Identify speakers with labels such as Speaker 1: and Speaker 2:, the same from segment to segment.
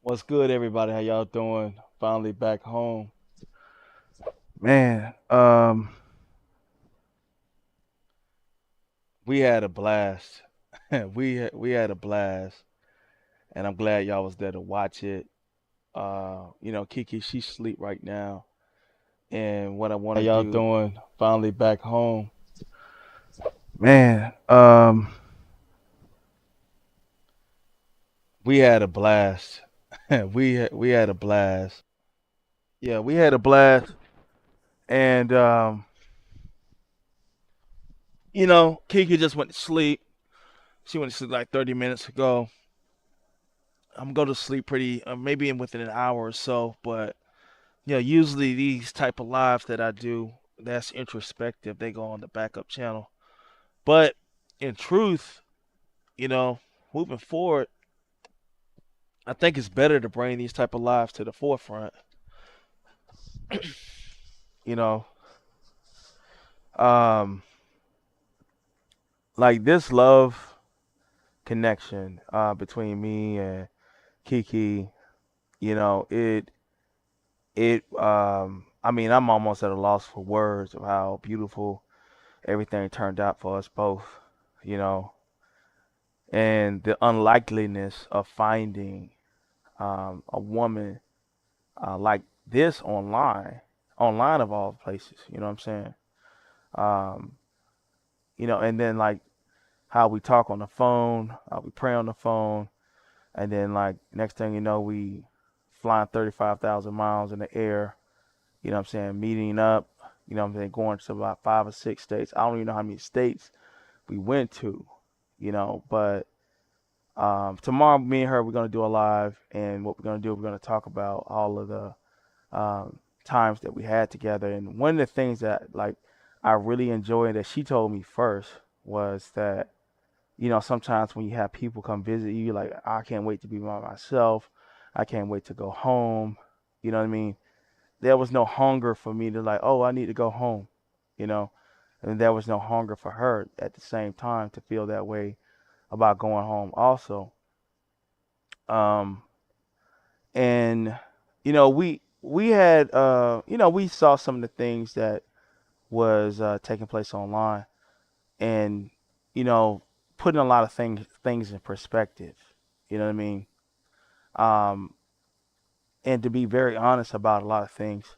Speaker 1: What's good, everybody? How y'all doing? Finally back home. Man, we had a blast. We had a blast, and I'm glad y'all was there to watch it. Kiki, she's asleep right now, and what I want
Speaker 2: How
Speaker 1: to
Speaker 2: y'all
Speaker 1: do,
Speaker 2: doing? Finally back home.
Speaker 1: man, we had a blast. We had a blast. Yeah, we had a blast, and Kiki just went to sleep. She went to sleep like 30 minutes ago. I'm going to sleep pretty, maybe in within an hour or so. But usually these type of lives that I do, that's introspective. They go on the backup channel. But in truth, you know, moving forward, I think it's better to bring these type of lives to the forefront. You know, um, like this love connection between me and Kiki. I mean, I'm almost at a loss for words of how beautiful everything turned out for us both, you know, and the unlikeliness of finding a woman like this online of all places, you know what I'm saying? Um, and then like how we talk on the phone, how we pray on the phone, and then like next thing you know, we flying 35,000 miles in the air, you know what I'm saying, meeting up, you know what I'm saying, going to about 5 or 6 states. I don't even know how many states we went to, but tomorrow, me and her, we're gonna do a live, and what we're gonna do, we're gonna talk about all of the times that we had together. And one of the things that like I really enjoyed that she told me first was that sometimes when you have people come visit you, like I can't wait to be by myself, I can't wait to go home. You know what I mean? There was no hunger for me to like, oh, I need to go home, you know, and there was no hunger for her at the same time to feel that way about going home also. Um, and we had we saw some of the things that was taking place online, and you know putting a lot of things in perspective. You know what I mean? Um, and to be very honest about a lot of things,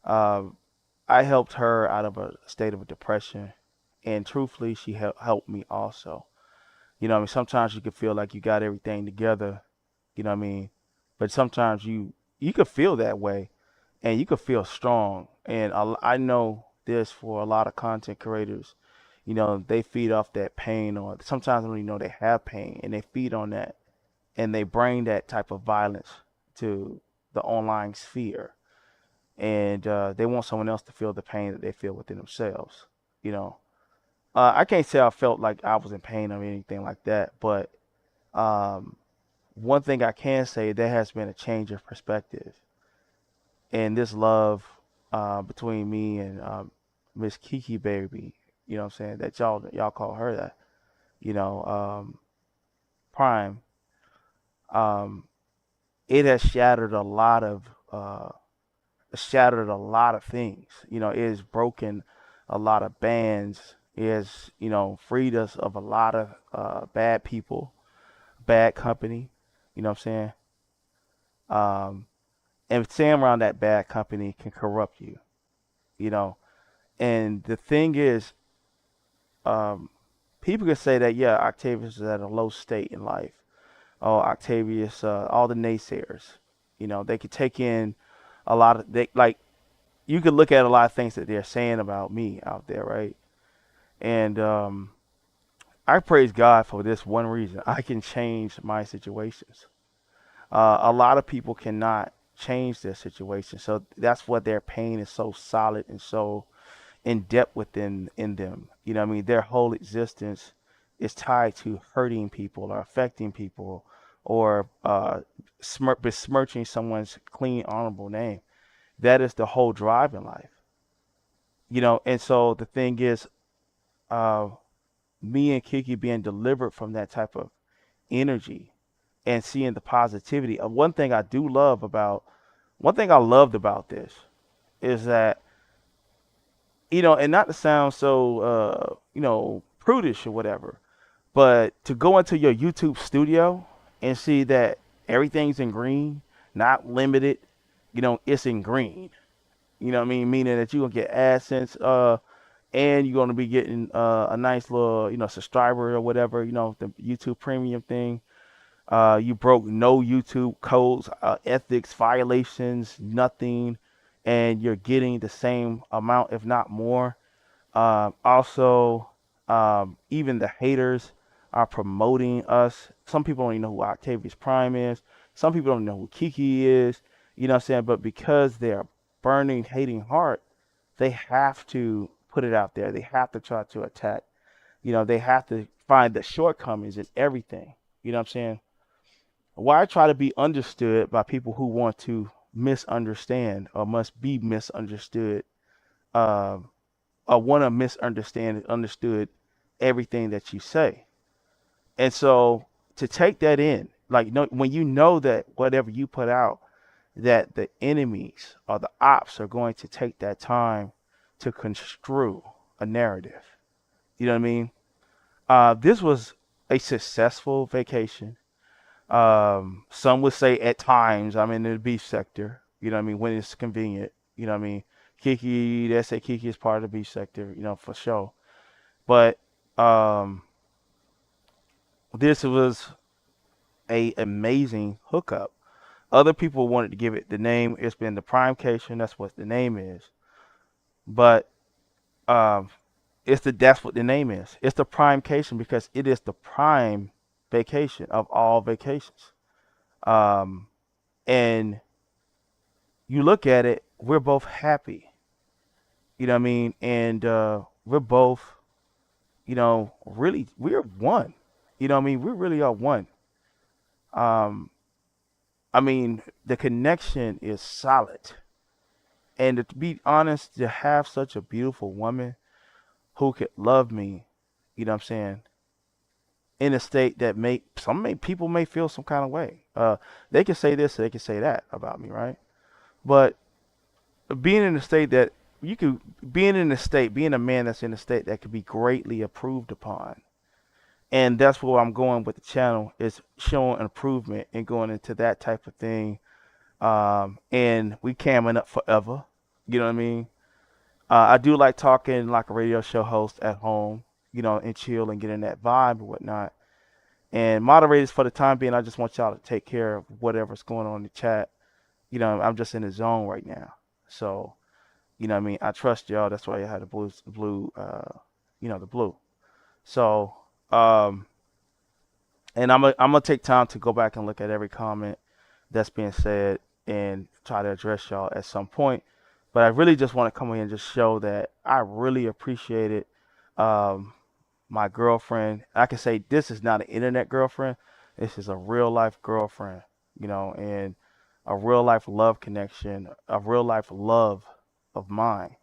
Speaker 1: um, I helped her out of a state of depression, and truthfully, she helped me also. You know what I mean? Sometimes you can feel like you got everything together, you know what I mean? But sometimes you could feel that way, and you could feel strong. And I know this for a lot of content creators. They feed off that pain, or sometimes they don't even know they have pain, and they feed on that, and they bring that type of violence to the online sphere, and they want someone else to feel the pain that they feel within themselves. You know, I can't say I felt like I was in pain or anything like that, but um, one thing I can say, there has been a change of perspective, and this love between me and Miss Kiki baby, you know what I'm saying, that y'all call her that, you know, Prime, um, it has uh, shattered a lot of things. It has broken a lot of bands. It has, freed us of a lot of bad people, bad company. You know what I'm saying? Um, and staying around that bad company can corrupt you. You know, and the thing is, um, people can say that, yeah, Octavius is at a low state in life. Oh, Octavius, all the naysayers, they could take in a lot of they like you could look at a lot of things that they're saying about me out there, right? And I praise God for this one reason: I can change my situations. A lot of people cannot change their situation, so that's what their pain is so solid and so in depth within in them. You know what I mean? Their whole existence is tied to hurting people or affecting people or besmirching someone's clean, honorable name. That is the whole drive in life. And so the thing is, uh, me and Kiki being delivered from that type of energy and seeing the positivity. One thing I loved about this is that, and not to sound so, prudish or whatever, but to go into your YouTube studio and see that everything's in green, not limited, it's in green. You know what I mean? Meaning that you're gonna get AdSense, and you're gonna be getting a nice little, subscriber or whatever, the YouTube Premium thing. You broke no YouTube codes, ethics violations, nothing, and you're getting the same amount, if not more. Also, even the haters are promoting us. Some people don't even know who Octavius Prime is. Some people don't know who Kiki is. You know what I'm saying? But because they're burning, hating heart, they have to put it out there. They have to try to attack. They have to find the shortcomings in everything. You know what I'm saying? Why try to be understood by people who want to misunderstand or must be misunderstood, um, or want to misunderstand and understood everything that you say? And so to take that in, like, when you know that whatever you put out, that the enemies or the ops are going to take that time to construe a narrative. You know what I mean? This was a successful vacation. Some would say at times I'm in the beach sector, you know what I mean, when it's convenient, you know what I mean. They say Kiki is part of the beach sector, for sure. But this was a amazing hookup. Other people wanted to give it the name. It's been the Primecation. That's what the name is. But um, that's what the name is. It's the Primecation because it is the prime vacation of all vacations. Um, and you look at it, we're both happy. You know what I mean? And we're both, really, we're one. You know what I mean? We really are one. Um, I mean, the connection is solid. And to be honest, to have such a beautiful woman who could love me, you know what I'm saying, in a state that people may feel some kind of way. They can say this, they can say that about me, right? But being in a state that being a man that's in a state that could be greatly improved upon. And that's where I'm going with the channel is showing improvement and going into that type of thing. And we camming up forever. You know what I mean? I do like talking like a radio show host at home, and chill and get in that vibe and whatnot. And moderators, for the time being, I just want y'all to take care of whatever's going on in the chat. I'm just in the zone right now. So, you know what I mean? I trust y'all. That's why I had the the blue. So, um, and I'm gonna take time to go back and look at every comment that's being said and try to address y'all at some point. But I really just want to come in and just show that I really appreciated um, my girlfriend. I can say this is not an internet girlfriend. This is a real life girlfriend, and a real life love connection, a real life love of mine,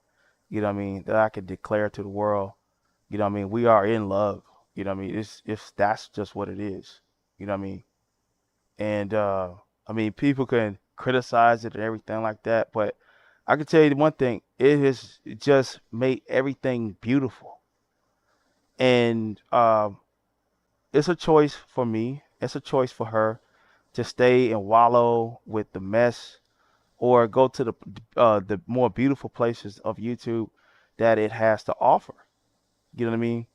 Speaker 1: what I mean, that I could declare to the world, what I mean, we are in love, what I mean, it's that's just what it is, what I mean. And I mean, people can criticize it and everything like that, but I can tell you the one thing, it has just made everything beautiful. And it's a choice for me. It's a choice for her to stay and wallow with the mess or go to the more beautiful places of YouTube that it has to offer. You know what I mean?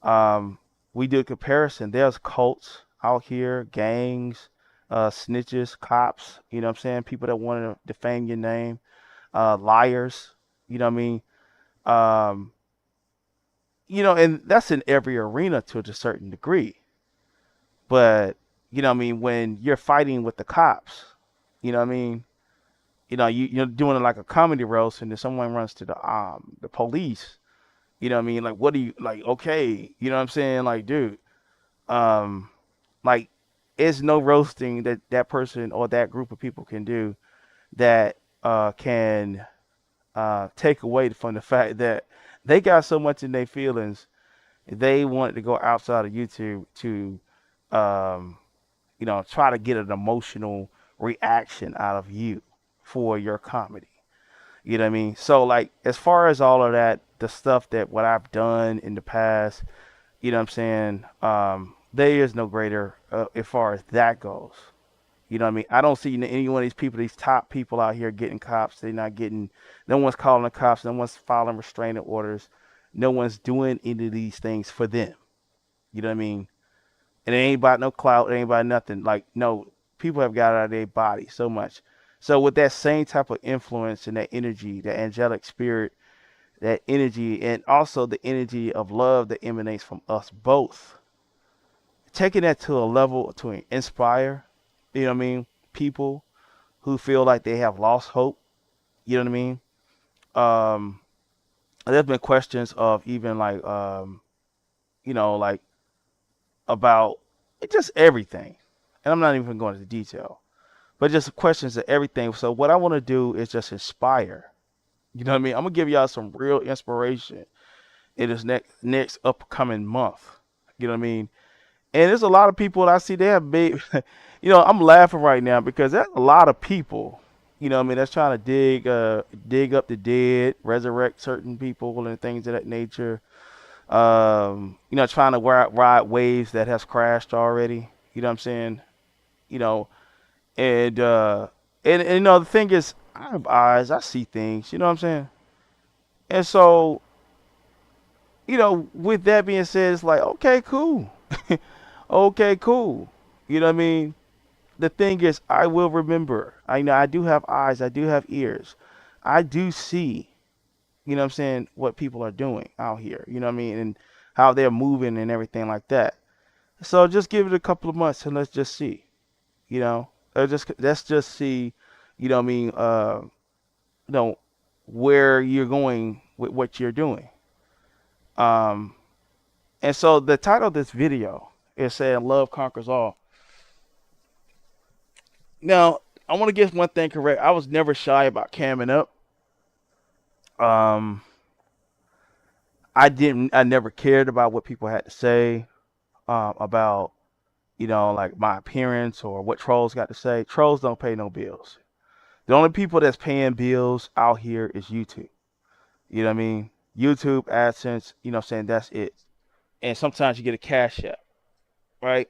Speaker 1: Um, we did a comparison. There's cults out here, gangs, snitches, cops. You know what I'm saying? People that want to defame your name, liars. You know what I mean? Um, and that's in every arena to a certain degree. But what I mean, when you're fighting with the cops, you know what I mean, you're doing it like a comedy roast, and then someone runs to the police. You know what I mean? Like, what do you like? Okay, you know what I'm saying? Like, dude, um, like, it's no roasting that that person or that group of people can do that can take away from the fact that they got so much in their feelings. They wanted to go outside of YouTube to um, try to get an emotional reaction out of you for your comedy. You know what I mean? So like as far as all of that, the stuff that what I've done in the past, you know what I'm saying? There is no greater as far as that goes. You know what I mean? I don't see any one of these people, these top people out here getting cops. They're not getting, no one's calling the cops. No one's filing restraining orders. No one's doing any of these things for them. You know what I mean? And it ain't about no clout. It ain't about nothing. Like, no, people have got it out of their body so much. So with that same type of influence and that energy, that angelic spirit, that energy, and also the energy of love that emanates from us both, taking that to a level to inspire, you know what I mean, people who feel like they have lost hope, you know what I mean? Um, there's been questions of even like, like about just everything. And I'm not even going into detail, but just questions of everything. So what I want to do is just inspire. You know what I mean? I'm gonna give y'all some real inspiration in this next upcoming month. You know what I mean? And there's a lot of people that I see they have big. I'm laughing right now because there's a lot of people. You know what I mean? That's trying to dig up the dead, resurrect certain people and things of that nature. Trying to ride waves that has crashed already. You know what I'm saying? You know, and the thing is, I have eyes, I see things. You know what I'm saying? And so, with that being said, it's like, okay, cool. Okay, cool. You know what I mean? The thing is, I will remember. I know I do have eyes, I do have ears. I do see, what I'm saying, what people are doing out here. You know what I mean? And how they're moving and everything like that. So just give it a couple of months and let's just see. Let's just see, you know what I mean, you know, where you're going with what you're doing. Um, and so the title of this video is saying love conquers all. Now, I want to get one thing correct. I was never shy about camming up. Um, I never cared about what people had to say about, like my appearance or what trolls got to say. Trolls don't pay no bills. The only people that's paying bills out here is YouTube. You know what I mean? YouTube, AdSense, what I'm saying, that's it. And sometimes you get a cash app, right?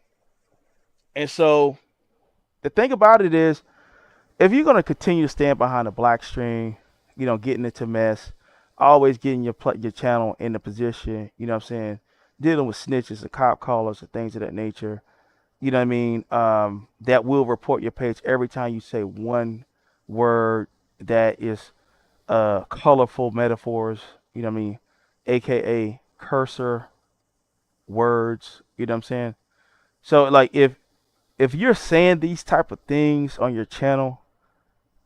Speaker 1: And so the thing about it is, if you're gonna continue to stand behind the black string, getting into mess, always getting your channel in the position, you know what I'm saying, dealing with snitches and cop callers and things of that nature, you know what I mean, that will report your page every time you say one word that is colorful metaphors, you know what I mean, aka cursor words, you know what I'm saying? So like if you're saying these type of things on your channel,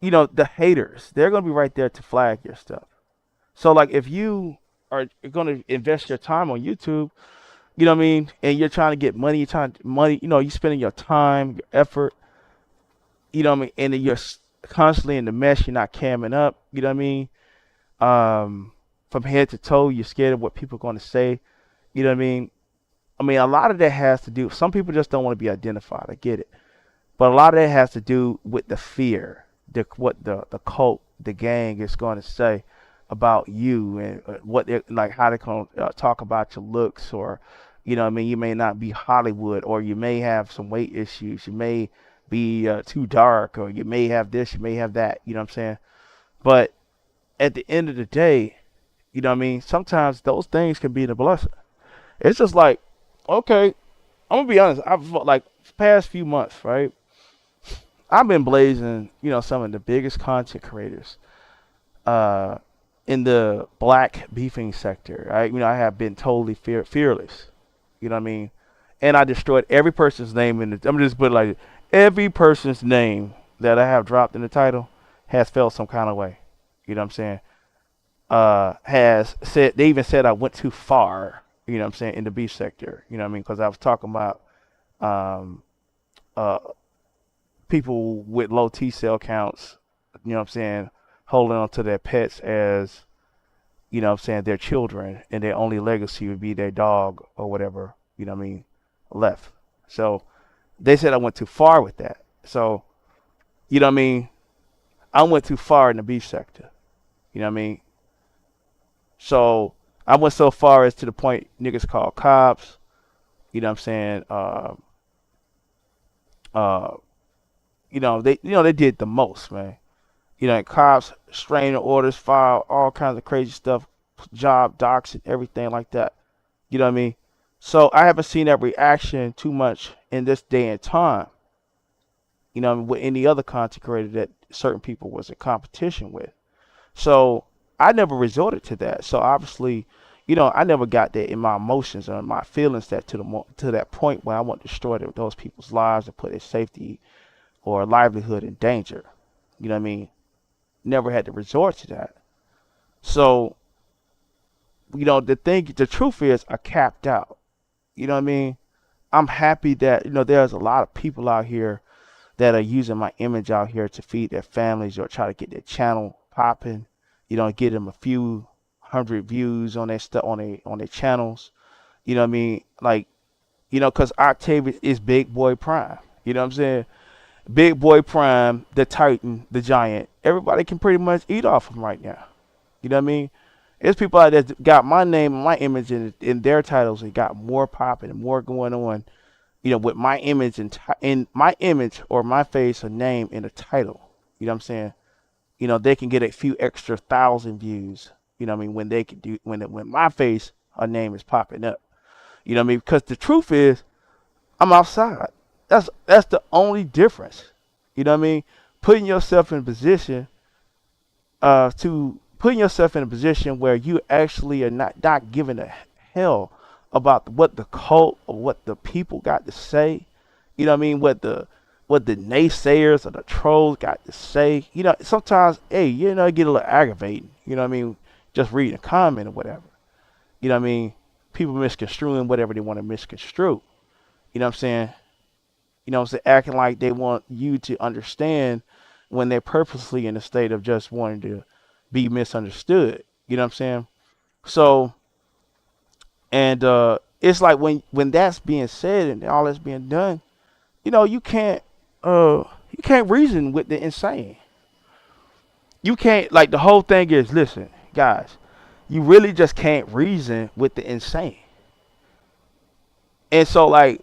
Speaker 1: the haters, they're going to be right there to flag your stuff. So like if you are going to invest your time on YouTube, you know what I mean, and you're trying to get money, you're trying to money, you're spending your time, your effort, you know what I mean, and then you're constantly in the mess, you're not camming up, you know what I mean, from head to toe, you're scared of what people are going to say, you know what I mean. I mean, a lot of that has to do. Some people just don't want to be identified. I get it. But a lot of that has to do with the fear, what the cult, the gang is going to say about you and what they like, how they're going to talk about your looks, or I mean, you may not be Hollywood, or you may have some weight issues, you may be too dark, or you may have this, you may have that. You know what I'm saying? But at the end of the day, you know what I mean. Sometimes those things can be the blessing. It's just like, okay, I'm gonna be honest. I've like past few months, right? I've been blazing, some of the biggest content creators uh, in the black beefing sector. I have been totally fearless. You know what I mean? And I destroyed every person's name in the. I'm just put it like every person's name that I have dropped in the title has felt some kind of way. You know what I'm saying? Has said they even said I went too far. You know what I'm saying, in the beef sector. You know what I mean? Because I was talking about um, uh, people with low T cell counts, you know what I'm saying, holding on to their pets as, what I'm saying, their children, and their only legacy would be their dog or whatever, you know what I mean, left. So They said I went too far with that. So, you know what I mean? I went too far in the beef sector. You know what I mean? So I went so far as to the point niggas called cops. You know what I'm saying? Uh, they did the most, man. Cops, restraining orders, file all kinds of crazy stuff, job docs and everything like that. You know what I mean? So I haven't seen that reaction too much in this day and time. With any other content creator that certain people was in competition with. So I never resorted to that. So obviously, I never got that in my emotions or my feelings that to that point where I want to destroy those people's lives and put their safety or livelihood in danger. You know what I mean? Never had to resort to that. So, the truth is I capped out. You know what I mean? I'm happy that, there's a lot of people out here that are using my image out here to feed their families or try to get their channel popping. Get them a few hundred views on their stuff on their channels. You know what I mean? Like, because Octavius is Big Boy Prime. You know what I'm saying? Big Boy Prime, the Titan, the Giant. Everybody can pretty much eat off him right now. You know what I mean? There's people out there that got my name and my image in their titles and got more popping and more going on. With my image in my image or my face or name in a title. You know what I'm saying? They can get a few extra thousand views. You know what I mean? When they can do when my face or name is popping up. You know what I mean? Because the truth is, I'm outside. That's the only difference. You know what I mean? Putting yourself in a position to putting yourself in a position where you actually are not giving a hell about what the cult or what the people got to say. You know what I mean? What the naysayers or the trolls got to say. Sometimes, hey, it get a little aggravating. You know what I mean? Just reading a comment or whatever. You know what I mean? People misconstruing whatever they want to misconstrue. You know what I'm saying? Acting like they want you to understand when they're purposely in a state of just wanting to be misunderstood. You know what I'm saying? So, and it's like when that's being said and all that's being done, you can't reason with the insane. You can't like the whole thing is listen, guys, you really just can't reason with the insane. And so like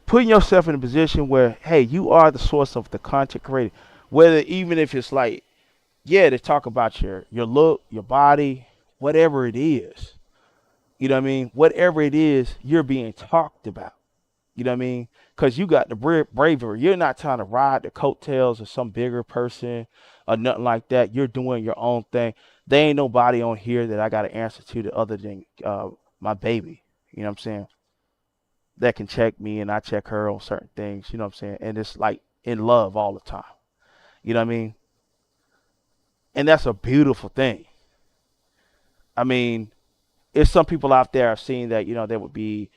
Speaker 1: putting yourself in a position where hey, you are the source of the content created, whether even if it's like yeah, to talk about your look, your body, whatever it is. You know what I mean? Whatever it is, you're being talked about. You know what I mean? Because you got the bravery. You're not trying to ride the coattails of some bigger person or nothing like that. You're doing your own thing. There ain't nobody on here that I got to answer to other than my baby. You know what I'm saying? That can check me and I check her on certain things. You know what I'm saying? And it's like in love all the time. You know what I mean? And that's a beautiful thing. I mean, if some people out there have seen that, they would be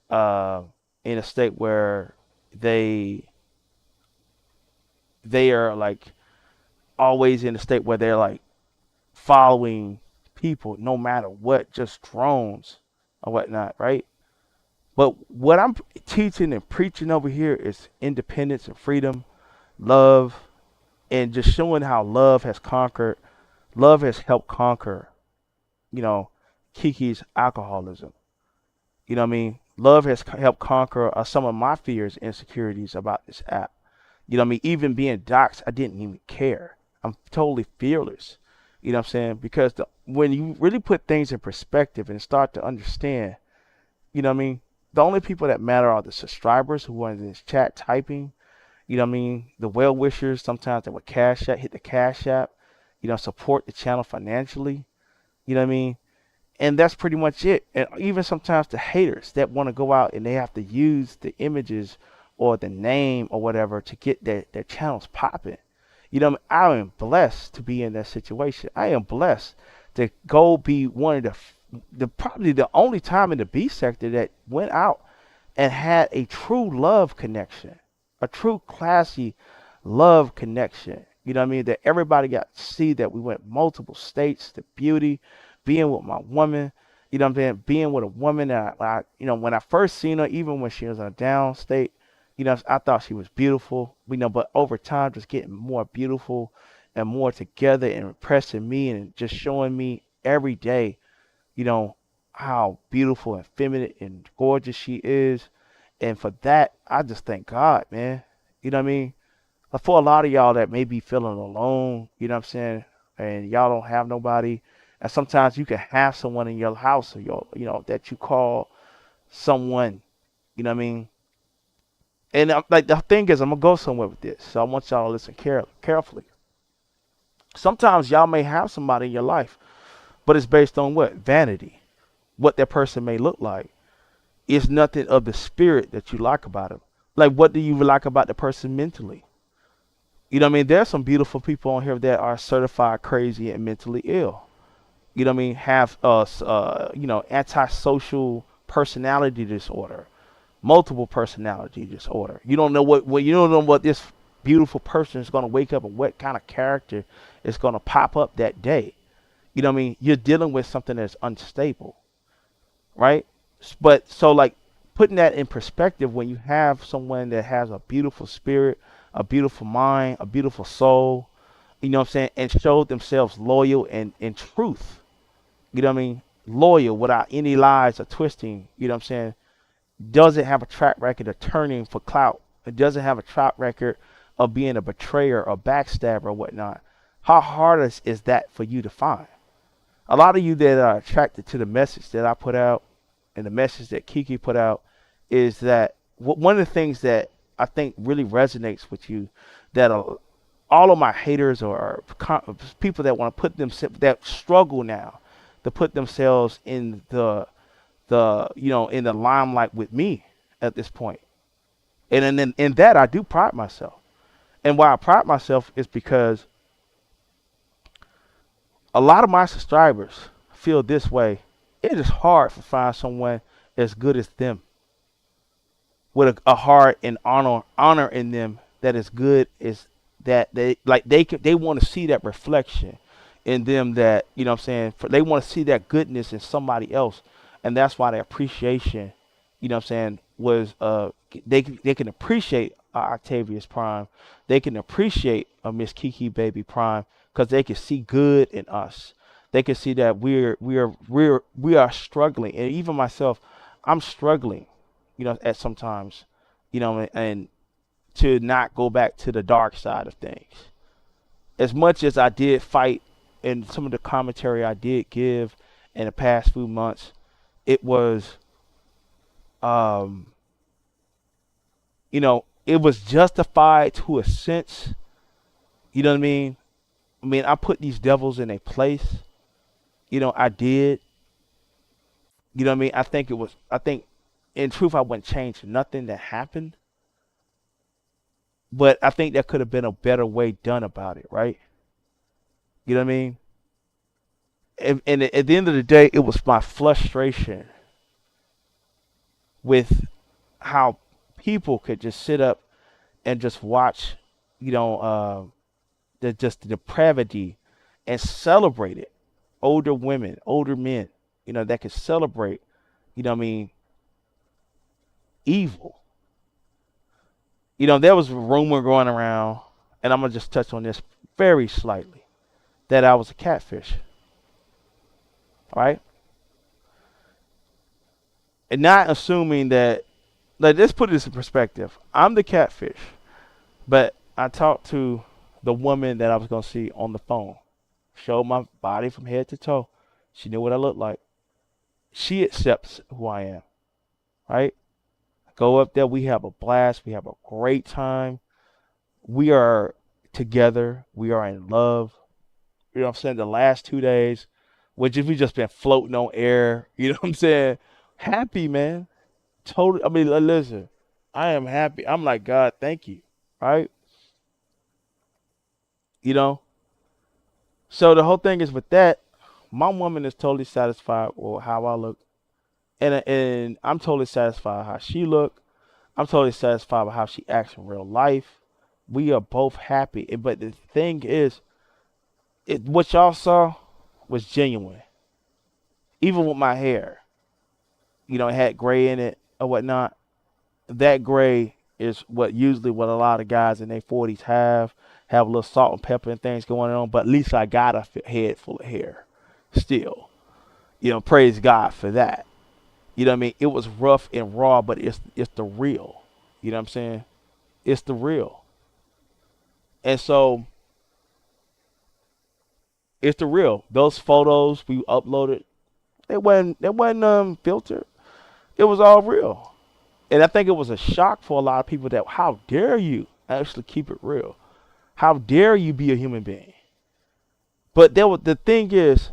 Speaker 1: uh, in a state where they they are like always in a state where they're like following people no matter what, just drones or whatnot, right? But what I'm teaching and preaching over here is independence and freedom, love, and just showing how love has helped conquer, you know, Kiki's alcoholism. You know what I mean? Love has helped conquer some of my fears, and insecurities about this app. You know what I mean? Even being doxxed, I didn't even care. I'm totally fearless. You know what I'm saying? Because when you really put things in perspective and start to understand, you know what I mean? The only people that matter are the subscribers who are in this chat typing. You know what I mean? The well wishers, sometimes they would hit the cash app, support the channel financially. You know what I mean? And that's pretty much it. And even sometimes the haters that want to go out and they have to use the images or the name or whatever to get their channels popping. I am blessed to be in that situation. I am blessed to go be one of the probably the only time in the B sector that went out and had a true love connection, a true classy love connection. You know what I mean? That everybody got to see that we went multiple states, the beauty, being with my woman, what I'm saying? Being with a woman that when I first seen her, even when she was in a down state, I thought she was beautiful, but over time, just getting more beautiful and more together and impressing me and just showing me every day, you know, how beautiful and feminine and gorgeous she is. And for that, I just thank God, man. You know what I mean? But for a lot of y'all that may be feeling alone, you know what I'm saying, and y'all don't have nobody, and sometimes you can have someone in your house or that you call someone, you know what I mean? And like the thing is, I'm gonna go somewhere with this, so I want y'all to listen carefully. Sometimes y'all may have somebody in your life, but it's based on what? Vanity. What that person may look like. It's nothing of the spirit that you like about them. Like, what do you like about the person mentally? You know what I mean? There's some beautiful people on here that are certified crazy and mentally ill. You know what I mean? Have antisocial personality disorder, multiple personality disorder. You don't know what this beautiful person is going to wake up and what kind of character is going to pop up that day. You know what I mean? You're dealing with something that's unstable, right? But so like putting that in perspective, when you have someone that has a beautiful spirit, a beautiful mind, a beautiful soul, you know what I'm saying, and showed themselves loyal and in truth, you know what I mean, loyal without any lies or twisting, you know what I'm saying, doesn't have a track record of turning for clout. It doesn't have a track record of being a betrayer or backstabber or whatnot. How hard is that for you to find? A lot of you that are attracted to the message that I put out and the message that Kiki put out is that one of the things that I think really resonates with you, that all of my haters or people that want to put themselves, that struggle now to put themselves in in the limelight with me at this point. And in that I do pride myself. And why I pride myself is because a lot of my subscribers feel this way. It is hard to find someone as good as them, with a heart and honor in them, that is good as that. They want to see that reflection in them, that what I'm saying, they want to see that goodness in somebody else. And that's why the appreciation, what I'm saying, was they can appreciate Octavius Prime. They can appreciate Miss Kiki Baby Prime, because they can see good in us. They can see that we are struggling, and even myself, I'm struggling, at sometimes, and to not go back to the dark side of things. As much as I did fight, and some of the commentary I did give in the past few months, it was, um, it was justified to a sense. You know what I mean? I mean, I put these devils in a place. I did. You know what I mean? I think, in truth, I wouldn't change nothing that happened, but I think there could have been a better way done about it, right? You know what I mean? And at the end of the day, it was my frustration with how people could just sit up and just watch, you know, uh, the depravity, and celebrate it. Older women, older men, that could celebrate, what I mean, evil. There was a rumor going around, and I'm gonna just touch on this very slightly, that I was a catfish, right? And not assuming that, like, let's put this in perspective. I'm the catfish, but I talked to the woman that I was gonna see on the phone, showed my body from head to toe. She knew what I looked like. She accepts who I am, right? Go up there, we have a blast, we have a great time. We are together, we are in love. You know what I'm saying? The last 2 days, which we just been floating on air, you know what I'm saying? Happy, man. Totally. I mean, listen, I am happy. I'm like, God, thank you. Right? You know? So the whole thing is with that, my woman is totally satisfied with how I look. And I'm totally satisfied with how she look. I'm totally satisfied with how she acts in real life. We are both happy. But the thing is, what y'all saw was genuine. Even with my hair, it had gray in it or whatnot. That gray is what usually what a lot of guys in their 40s have a little salt and pepper and things going on. But at least I got a head full of hair, still. Praise God for that. You know what I mean? It was rough and raw, but it's the real. You know what I'm saying? It's the real. And so it's the real. Those photos we uploaded, they wasn't filtered. It was all real. And I think it was a shock for a lot of people that how dare you actually keep it real? How dare you be a human being? But the thing is,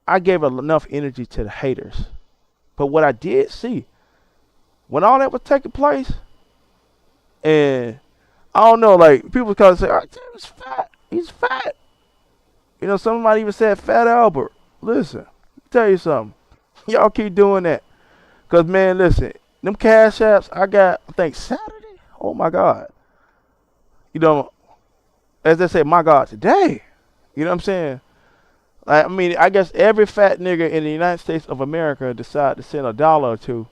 Speaker 1: I gave enough energy to the haters. But what I did see when all that was taking place, and I don't know, like people kind of say, "Oh, he's fat. He's fat." Somebody even said Fat Albert. Listen, tell you something. Y'all keep doing that. Cause man, listen, them cash apps I got, I think Saturday. Oh my God. You know, as they say, my God, today. You know what I'm saying? I mean, I guess every fat nigga in the United States of America decide to send $1 or two.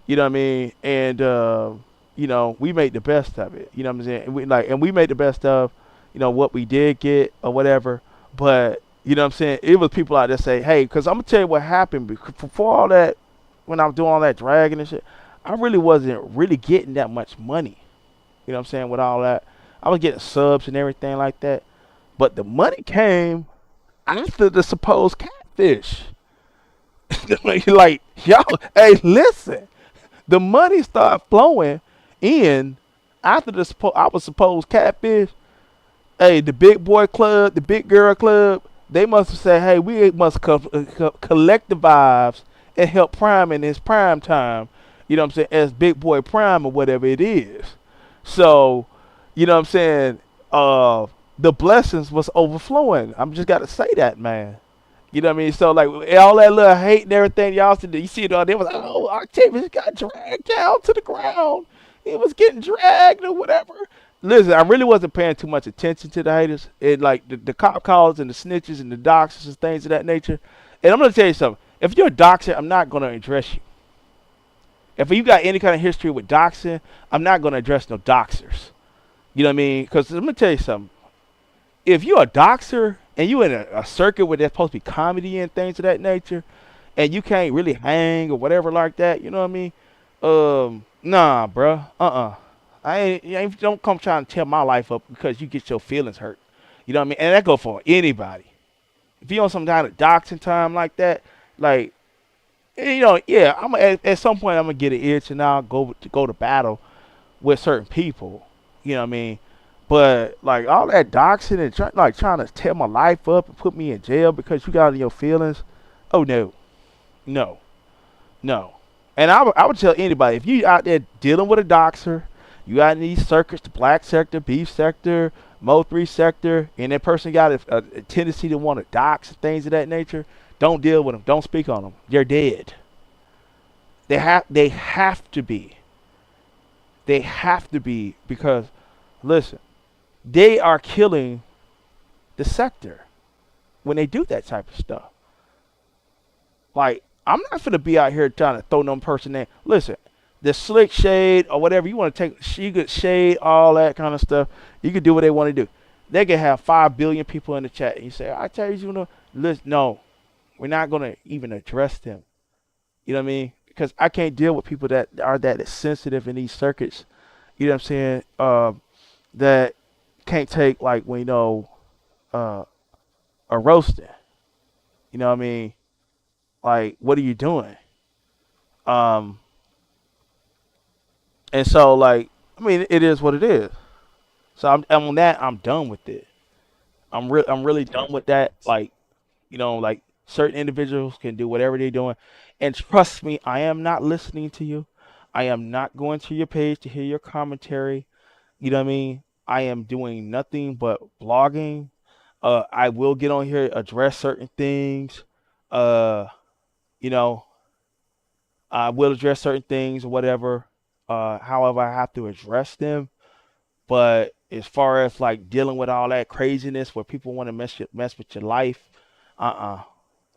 Speaker 1: You know what I mean? And we made the best of it. You know what I'm saying? And we made the best of, what we did get or whatever. But you know what I'm saying? It was people out there say, hey, because I'm gonna tell you what happened before all that, when I was doing all that dragging and shit. I really wasn't really getting that much money. You know what I'm saying? With all that, I was getting subs and everything like that. But the money came after the supposed catfish. Like y'all, hey, listen. The money started flowing in after I was supposed catfish. Hey, the big boy club, the big girl club, they must have said, hey, we must collect the vibes and help Prime in his prime time. You know what I'm saying? As Big Boy Prime or whatever it is. So, you know what I'm saying? The blessings was overflowing. I'm just got to say that, man. You know what I mean? So like all that little hate and everything y'all see, you see it all. They was like, oh, Octavius got dragged down to the ground. He was getting dragged or whatever. Listen, I really wasn't paying too much attention to the haters. And like the cop calls and the snitches and the doxers and things of that nature. And I'm gonna tell you something. If you're a doxer, I'm not gonna address you. If you got any kind of history with doxing, I'm not gonna address no doxers. You know what I mean? Because I'm gonna tell you something. If you're a doxer and you in a circuit where there's supposed to be comedy and things of that nature, and you can't really hang or whatever like that, you know what I mean? Nah, bruh. Don't come trying to tear my life up because you get your feelings hurt. You know what I mean? And that go for anybody. If you on some kind of doxing time like that, like, yeah, at some point I'm gonna get an itch and I'll go to battle with certain people. You know what I mean? But like all that doxing and trying to tear my life up and put me in jail because you got in your feelings. Oh no, no, no. And I would tell anybody, if you out there dealing with a doxer, you out in these circuits, the black sector, beef sector, Mo3 sector, and that person got a tendency to want to dox and things of that nature, don't deal with them. Don't speak on them. They're dead. They have to be. They have to be because listen, they are killing the sector when they do that type of stuff. Like, I'm not gonna be out here trying to throw no person in. Listen, the slick shade or whatever you want to take, you could shade all that kind of stuff. You could do what they want to do. They can have 5 billion people in the chat, and you say, "I tell you, listen, no, we're not gonna even address them." You know what I mean? Because I can't deal with people that are that sensitive in these circuits. You know what I'm saying? That can't take like when uh, a roasting. You know what I mean? Like, what are you doing? Um, and so like, I mean, it is what it is. So I'm on that. I'm done with it. I'm really done with that. Like, like certain individuals can do whatever they're doing, and trust me, I am not listening to you. I am not going to your page to hear your commentary. You know what I mean? I am doing nothing but blogging. I will get on here, address certain things. Uh, you know, I will address certain things or whatever. However, I have to address them. But as far as like dealing with all that craziness where people want to mess with your life, uh-uh.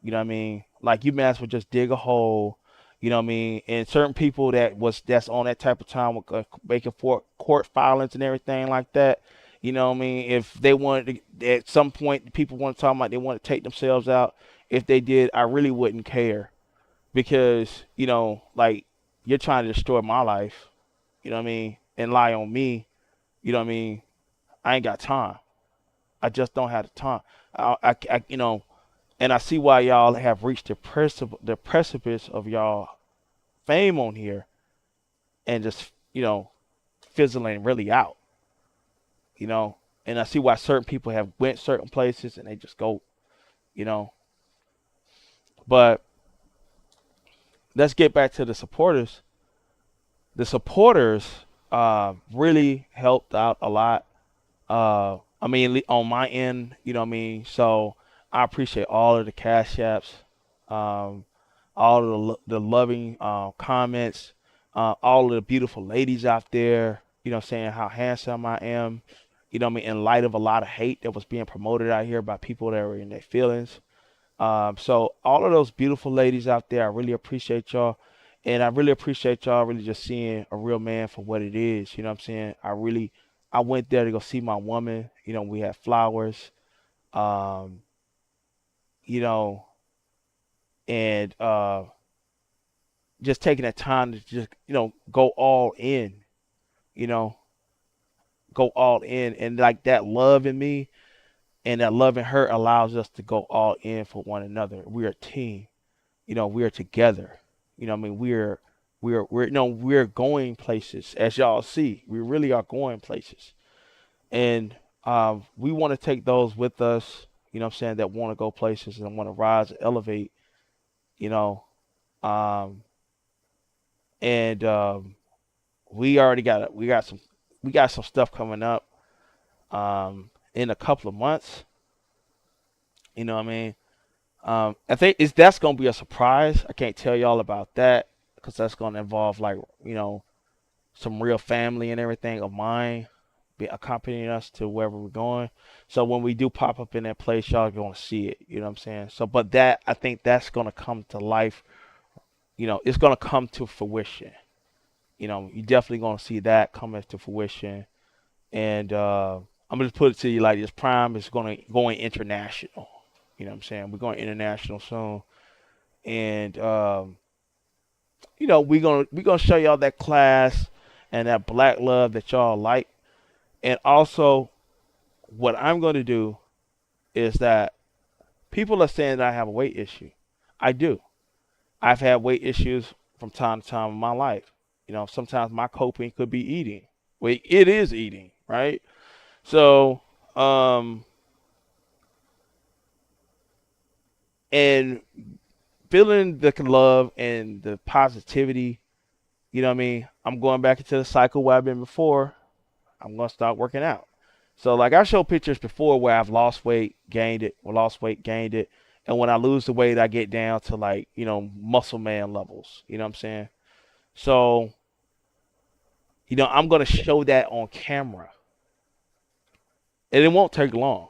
Speaker 1: You know what I mean? Like you may as well just dig a hole. You know what I mean? And certain people that's on that type of time with making for court filings and everything like that. You know what I mean? If they wanted to, at some point, people want to talk about they want to take themselves out. If they did, I really wouldn't care because like you're trying to destroy my life. You know what I mean? And lie on me. You know what I mean? I ain't got time. I just don't have the time. And I see why y'all have reached the precipice of y'all fame on here and just fizzling really out. You know, and I see why certain people have went certain places and they just go. You know, but let's get back to the supporters. The supporters really helped out a lot. I mean, on my end, you know what I mean? So I appreciate all of the cash apps, um, all of the loving comments, all of the beautiful ladies out there, saying how handsome I am, what I mean, in light of a lot of hate that was being promoted out here by people that were in their feelings. So all of those beautiful ladies out there, I really appreciate y'all. And I really appreciate y'all really just seeing a real man for what it is. You know what I'm saying? I went there to go see my woman. We had flowers, um, you know, and just taking that time to just, go all in, you know, go all in. And like that love in me and that love in her allows us to go all in for one another. We're a team. We're together. I mean, we're going places, as y'all see. We really are going places, and we want to take those with us. You know what I'm saying? That want to go places and want to rise and elevate. You know, um, and we got some stuff coming up in a couple of months. You know what I mean? I think that's gonna be a surprise. I can't tell y'all about that because that's gonna involve like some real family and everything of mine be accompanying us to wherever we're going. So when we do pop up in that place, y'all are gonna see it. You know what I'm saying? So, but that I think that's gonna come to life. It's gonna come to fruition. You definitely gonna see that coming to fruition. And I'm gonna put it to you like this: Prime is going international. You know what I'm saying? We're going international soon, and we're gonna show y'all that class and that black love that y'all like. And also, what I'm going to do is that people are saying that I have a weight issue. I do. I've had weight issues from time to time in my life. Sometimes my coping could be eating. Well, it is eating, right? So, and feeling the love and the positivity, what I mean? I'm going back into the cycle where I've been before. I'm going to start working out. So like I show pictures before where I've lost weight, gained it, or lost weight, gained it. And when I lose the weight, I get down to like, muscle man levels. You know what I'm saying? So, I'm going to show that on camera. And it won't take long.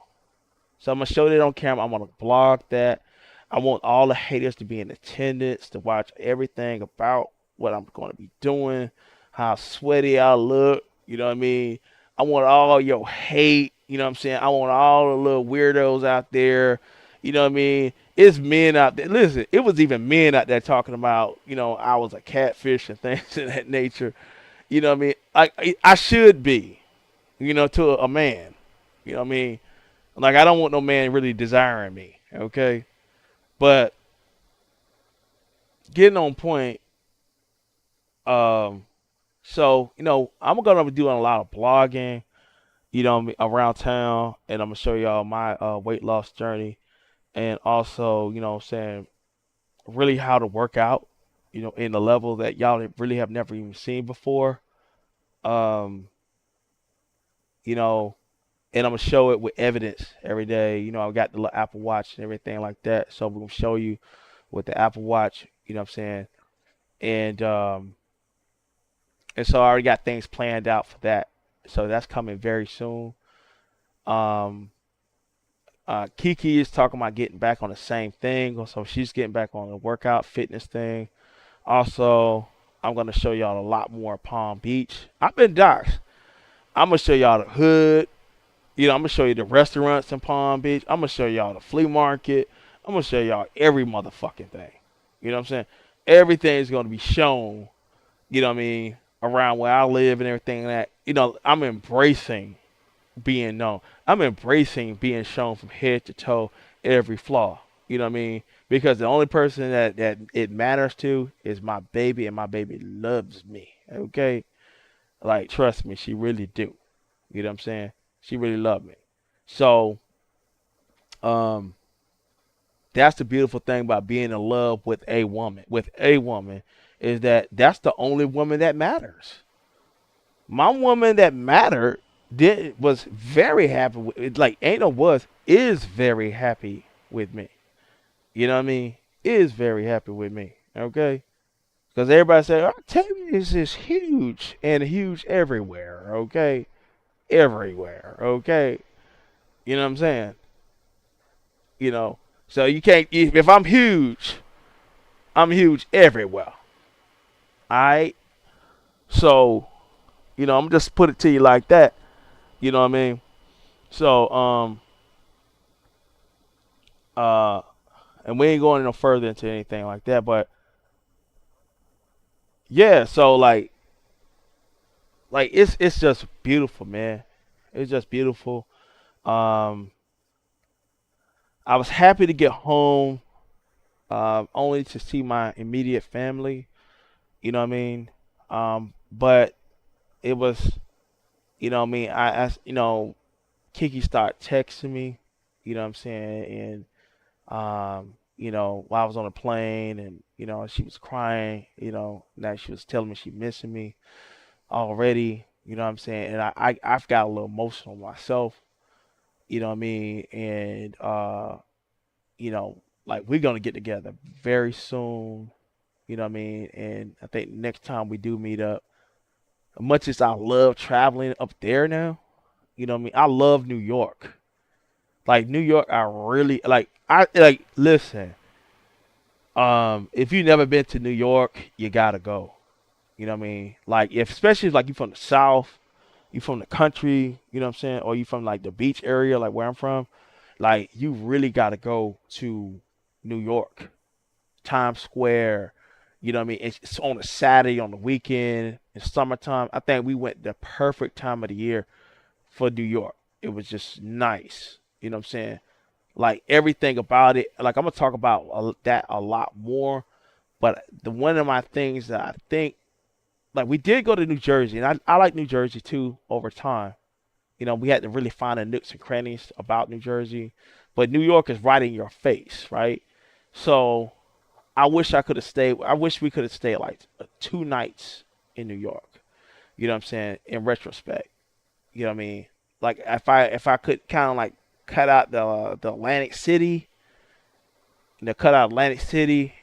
Speaker 1: So I'm going to show that on camera. I'm going to blog that. I want all the haters to be in attendance to watch everything about what I'm going to be doing, how sweaty I look. You know what I mean? I want all your hate. You know what I'm saying? I want all the little weirdos out there. You know what I mean? It's men out there. Listen, it was even men out there talking about, I was a catfish and things of that nature. You know what I mean? I should be, to a man. You know what I mean? Like I don't want no man really desiring me. Okay, but getting on point. Um, so I'm gonna be doing a lot of blogging. Around town, and I'm gonna show y'all my weight loss journey, and also what I'm saying really how to work out. In the level that y'all really have never even seen before. Um, you know, and I'm gonna show it with evidence every day. I got the little Apple Watch and everything like that, so we're gonna show you with the Apple Watch. What I'm saying, and so I already got things planned out for that. So that's coming very soon. Um, Kiki is talking about getting back on the same thing, so she's getting back on the workout fitness thing. Also, I'm gonna show y'all a lot more Palm Beach. I've been doxxed. I'm gonna show y'all the hood. I'm gonna show you the restaurants in Palm Beach. I'm gonna show y'all the flea market. I'm gonna show y'all every motherfucking thing. You know what I'm saying? Everything's gonna be shown. You know what I mean? Around where I live and everything that I'm embracing being known. I'm embracing being shown from head to toe every flaw. You know what I mean? Because the only person that it matters to is my baby, and my baby loves me. Okay? Like, trust me, she really do. You know what I'm saying? She really loved me. So, um, that's the beautiful thing about being in love with a woman. With a woman, is that that's the only woman that matters. My woman that mattered did was very happy with, like, ain't no was, is very happy with me. You know what I mean? Is very happy with me. Okay? Because everybody say, Octavius is huge and huge everywhere. Okay? Everywhere. Okay? You know what I'm saying? You know, so you can't. If I'm huge everywhere. All right. So I'm just put it to you like that. You know what I mean? So uh, and we ain't going no further into anything like that. But yeah, so like it's just beautiful, man. It's just beautiful. Um, I was happy to get home, only to see my immediate family. You know what I mean? But it was, what I mean, Kiki started texting me. You know what I'm saying? And while I was on a plane, and she was crying. Now she was telling me she missing me already. You know what I'm saying? And I've got a little emotional myself. You know what I mean? And like, we're gonna get together very soon. You know what I mean? And I think next time we do meet up, much as I love traveling up there now, you know what I mean? I love New York. Like, New York, I really like. I like. Listen, if you never been to New York, you gotta go. You know what I mean? Like, if especially if, like, you from the South, you from the country, you know what I'm saying, or you from like the beach area, like where I'm from, like, you really gotta go to New York, Times Square. You know what I mean? It's on a Saturday on the weekend. It's summertime. I think we went the perfect time of the year for New York. It was just nice. You know what I'm saying? Like, everything about it. Like, I'm gonna talk about that a lot more. But the one of my things that I think, like, we did go to New Jersey, and I like New Jersey too over time. We had to really find the nooks and crannies about New Jersey, but New York is right in your face, right? So I wish I could have stayed. I wish we could have stayed like 2 nights in New York. You know what I'm saying? In retrospect, you know what I mean? Like, if I could kind of like cut out the Atlantic City, cut out Atlantic City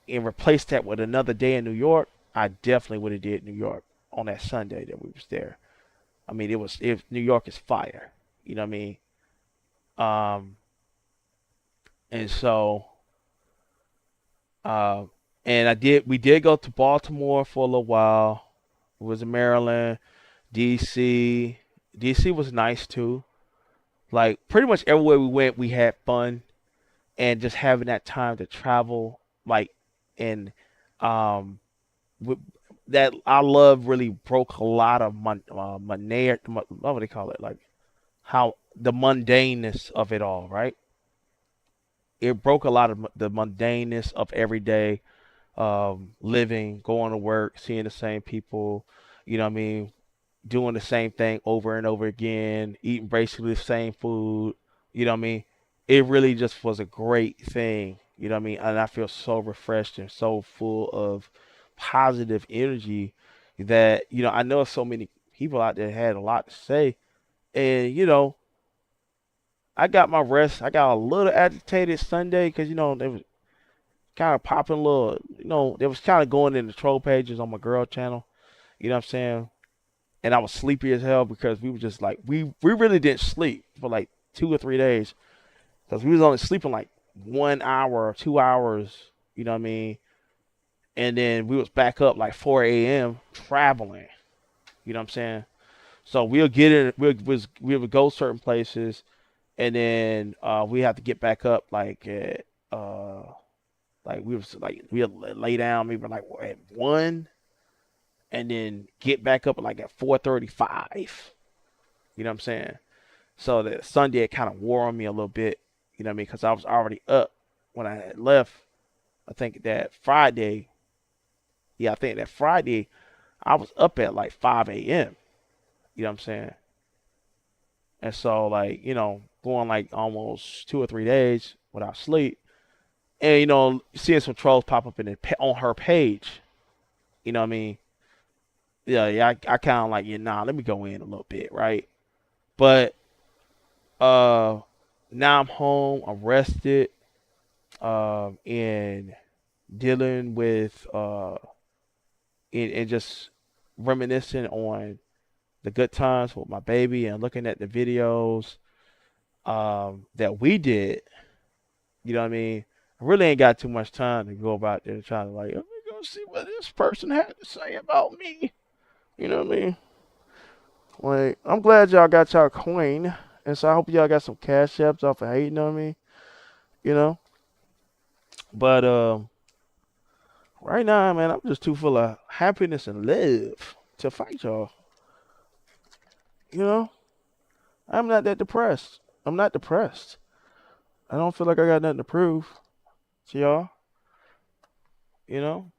Speaker 1: and replace that with another day in New York, I definitely would have did New York on that Sunday that we was there. I mean, if New York is fire, you know what I mean? Um, and so, uh, and we did go to Baltimore for a little while. It was in Maryland, DC. DC was nice too. Like, pretty much everywhere we went, we had fun, and just having that time to travel, like, and um, w- that I love really broke a lot of what do they call it? Like, how the mundaneness of it all, right? It broke a lot of the mundaneness of everyday living, going to work, seeing the same people, you know what I mean, doing the same thing over and over again, eating basically the same food, you know what I mean. It really just was a great thing, you know what I mean, and I feel so refreshed and so full of positive energy that I know so many people out there had a lot to say, and I got my rest. I got a little agitated Sunday because they was kind of popping a little, they was kind of going in the troll pages on my girl channel. You know what I'm saying? And I was sleepy as hell because we were just like we really didn't sleep for like 2 or 3 days because we was only sleeping like 1 hour or 2 hours. You know what I mean?
Speaker 3: and then we was back up like 4 a.m. traveling. You know what I'm saying? So we'll get it. We would go certain places, and then we have to get back up like at we'll lay down maybe like at 1, and then get back up like at 4:35. You know what I'm saying? So that Sunday it kind of wore on me a little bit. You know what I mean? Because I was already up when I had left. I think that Friday. Yeah, I think that Friday I was up at like 5 a.m. You know what I'm saying? And so like going like almost 2 or 3 days without sleep, and seeing some trolls pop up on her page. You know what I mean? Yeah, yeah. I kind of like, yeah, nah. Let me go in a little bit, right? But uh, now I'm home. I'm rested. And dealing with and just reminiscing on the good times with my baby and looking at the videos that we did. You know what I mean? I really ain't got too much time to go about there trying to like, let me go see what this person had to say about me. You know what I mean? Like, I'm glad y'all got y'all coin, and so I hope y'all got some cash apps off of hating on me. You know, but right now, man, I'm just too full of happiness and love to fight y'all. You know, I'm not that depressed. I'm not depressed. I don't feel like I got nothing to prove to y'all. You know,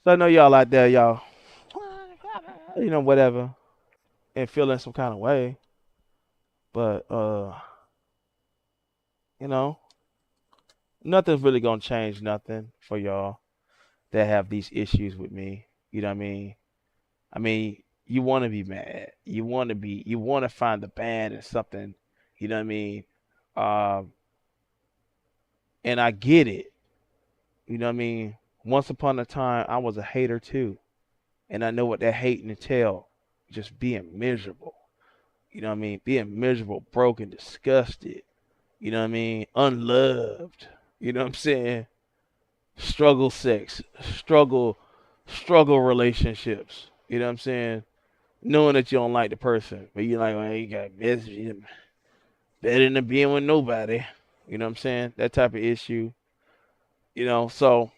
Speaker 3: so I know y'all out there, y'all. Whatever, and feeling some kind of way. But you know, nothing's really gonna change nothing for y'all that have these issues with me. You know what I mean? I mean, you want to be mad. You want to find the bad in something. You know what I mean? Um, and I get it. You know what I mean? Once upon a time, I was a hater too, and I know what that hating entail. Just being miserable. You know what I mean? Being miserable, broken, disgusted. You know what I mean? Unloved. You know what I'm saying? Struggle sex, struggle relationships. You know what I'm saying? Knowing that you don't like the person, but you're like, well, you got best, better than being with nobody. You know what I'm saying? That type of issue. So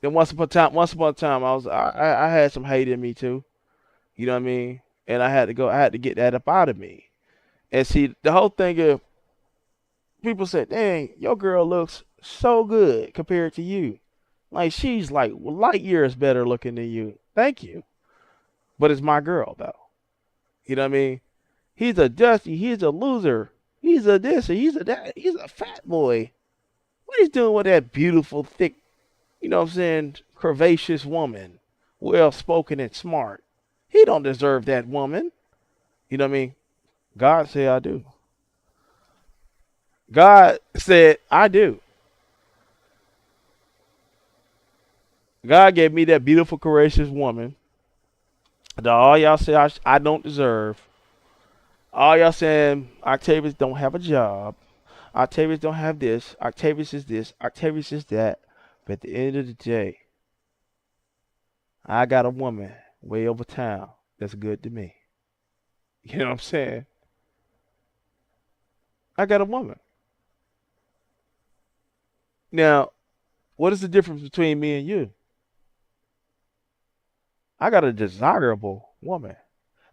Speaker 3: then once upon a time, I had some hate in me too. You know what I mean? And I had to get that up out of me. And see, the whole thing is, people say, dang, your girl looks so good compared to you. Like she's like light years better looking than you. Thank you. But it's my girl though. You know what I mean? He's a dusty. He's a loser. He's a this. He's a that. He's a fat boy. What he's doing with that beautiful, thick, you know what I'm saying, curvaceous woman, well spoken and smart. He don't deserve that woman. You know what I mean? God said I do. God said I do. God gave me that beautiful, courageous woman that all y'all say I don't deserve. All y'all saying Octavius don't have a job. Octavius don't have this. Octavius is this. Octavius is that. But at the end of the day, I got a woman way over town that's good to me. You know what I'm saying? I got a woman. Now, what is the difference between me and you? I got a desirable woman.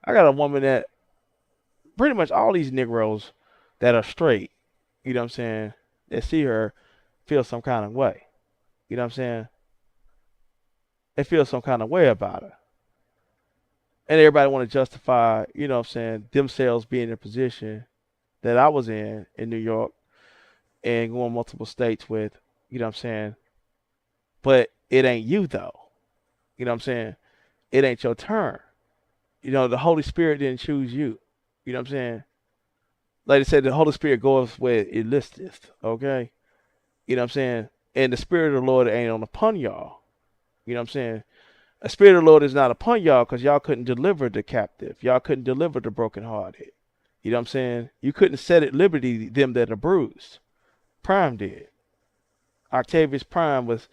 Speaker 3: I got a woman that pretty much all these Negroes that are straight, you know what I'm saying, that see her feel some kind of way. You know what I'm saying? They feel some kind of way about her. And everybody want to justify, you know what I'm saying, themselves being in a position that I was in New York and going multiple states with, you know what I'm saying? But it ain't you though. You know what I'm saying? It ain't your turn. The Holy Spirit didn't choose you. You know what I'm saying? Like they said, the Holy Spirit goes where it listeth. Okay? You know what I'm saying? And the Spirit of the Lord ain't on upon y'all. You know what I'm saying? The Spirit of the Lord is not upon y'all because y'all couldn't deliver the captive. Y'all couldn't deliver the brokenhearted. You know what I'm saying? You couldn't set at liberty them that are bruised. Prime did. Octavius Prime was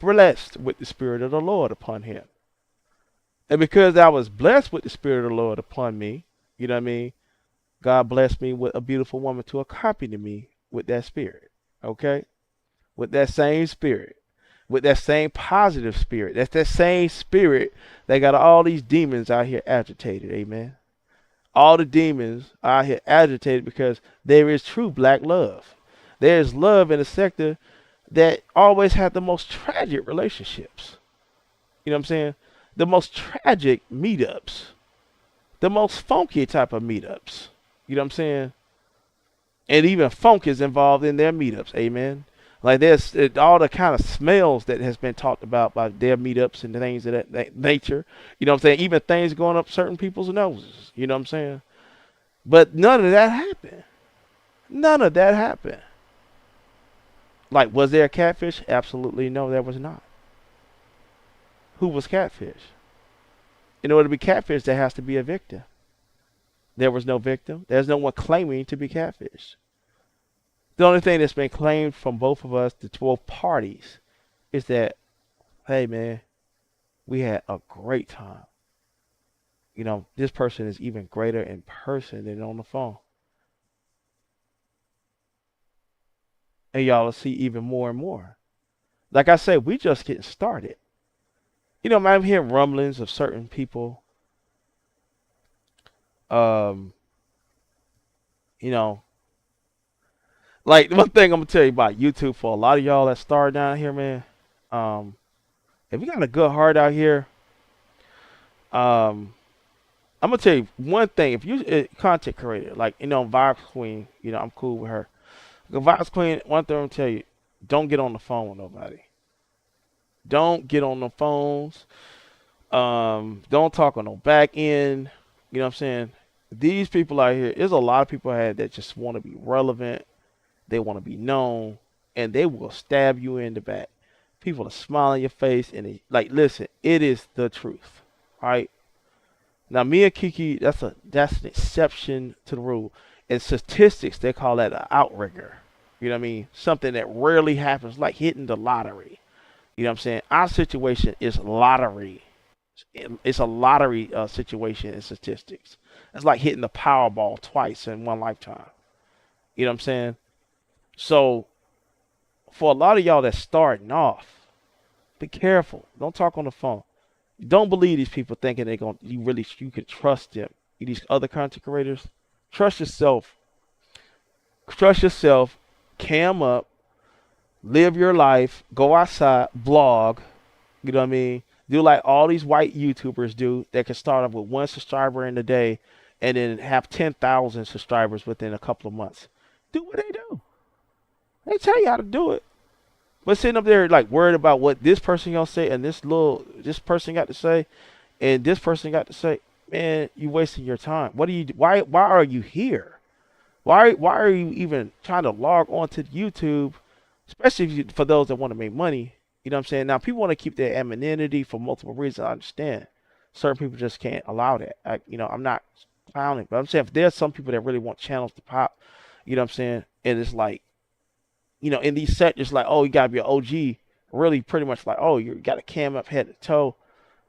Speaker 3: blessed with the Spirit of the Lord upon him. And because I was blessed with the Spirit of the Lord upon me, you know what I mean? God blessed me with a beautiful woman to accompany me with that spirit. Okay? With that same spirit. With that same positive spirit. That's that same spirit that got all these demons out here agitated. Amen. All the demons are out here agitated because there is true black love. There is love in a sector that always had the most tragic relationships. You know what I'm saying? The most tragic meetups. The most funky type of meetups. You know what I'm saying? And even funk is involved in their meetups. Amen. Like there's all the kind of smells that has been talked about by their meetups and things of that nature. You know what I'm saying? Even things going up certain people's noses. You know what I'm saying? But none of that happened. None of that happened. Like, was there a catfish? Absolutely no, there was not. Who was catfish? In order to be catfish, there has to be a victim. There was no victim. There's no one claiming to be catfish. The only thing that's been claimed from both of us, the 12 parties, is that, hey man, we had a great time. You know, this person is even greater in person than on the phone. And y'all will see even more and more. Like I said, we just getting started. You know, I'm hearing rumblings of certain people, um, you know, like one thing I'm gonna tell you about YouTube for a lot of y'all that start down here, man. Um, if you got a good heart out here, um, I'm gonna tell you one thing. If you content creator, like Vibes Queen, I'm cool with her. The Vibes Queen, one thing I'm gonna tell you, don't get on the phone with nobody. Don't get on the phones. Don't talk on no back end. You know what I'm saying? These people out here, there's a lot of people out here that just want to be relevant. They want to be known, and they will stab you in the back. People are smiling in your face, and like, listen, it is the truth, right? Now, me and Kiki, that's an exception to the rule. In statistics, they call that an outrigger. You know what I mean? Something that rarely happens, like hitting the lottery. You know what I'm saying? Our situation is lottery. It's a lottery situation in statistics. It's like hitting the Powerball twice in one lifetime. You know what I'm saying? So, for a lot of y'all that's starting off, be careful. Don't talk on the phone. Don't believe these people thinking you can trust them. These other content creators, trust yourself. Trust yourself. Cam up. Live your life. Go outside. Blog. You know what I mean? Do like all these white YouTubers do that can start off with 1 subscriber in a day and then have 10,000 subscribers within a couple of months. Do what they do. They tell you how to do it. But sitting up there like worried about what this person gonna say and this person got to say and this person got to say, man, you wasting your time. Why are you here? Why are you even trying to log on to YouTube, especially for those that want to make money? You know what I'm saying? Now people want to keep their anonymity for multiple reasons. I understand. Certain people just can't allow that. I'm not clowning, but I'm saying if there's some people that really want channels to pop, you know what I'm saying? And it's like, in these sectors, like, oh, you gotta be an OG. Really, pretty much like, oh, you got to cam up head to toe.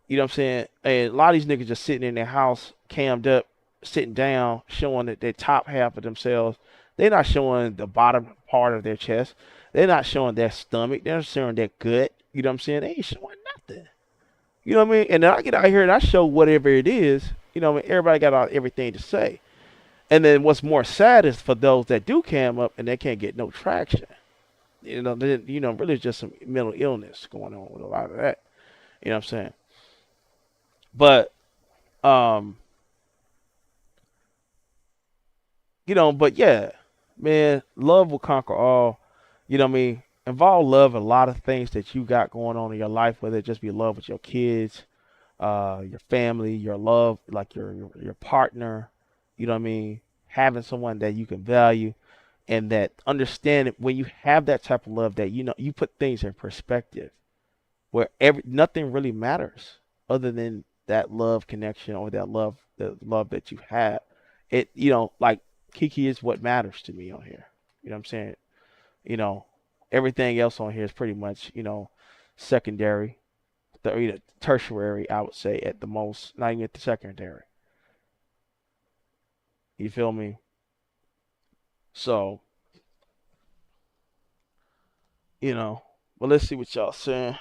Speaker 3: You know what I'm saying? And a lot of these niggas just sitting in their house, cammed up, sitting down, showing that their top half of themselves. They're not showing the bottom part of their chest. They're not showing their stomach. They're not showing their gut. You know what I'm saying? They ain't showing nothing. You know what I mean? And then I get out here and I show whatever it is. You know what I mean? Everybody got everything to say. And then what's more sad is for those that do cam up and they can't get no traction. Really just some mental illness going on with a lot of that. You know what I'm saying? But, but yeah, man, love will conquer all. You know what I mean? Involve love in a lot of things that you got going on in your life, whether it just be love with your kids, your family, your love, like your partner. You know what I mean? Having someone that you can value and that understand it when you have that type of love that you put things in perspective where nothing really matters other than that love connection or the love that you have. It like Kiki is what matters to me on here. You know what I'm saying? You know, Everything else on here is pretty much, secondary, either tertiary, I would say at the most, not even at the secondary. You feel me? So, you know, but let's see what y'all saying.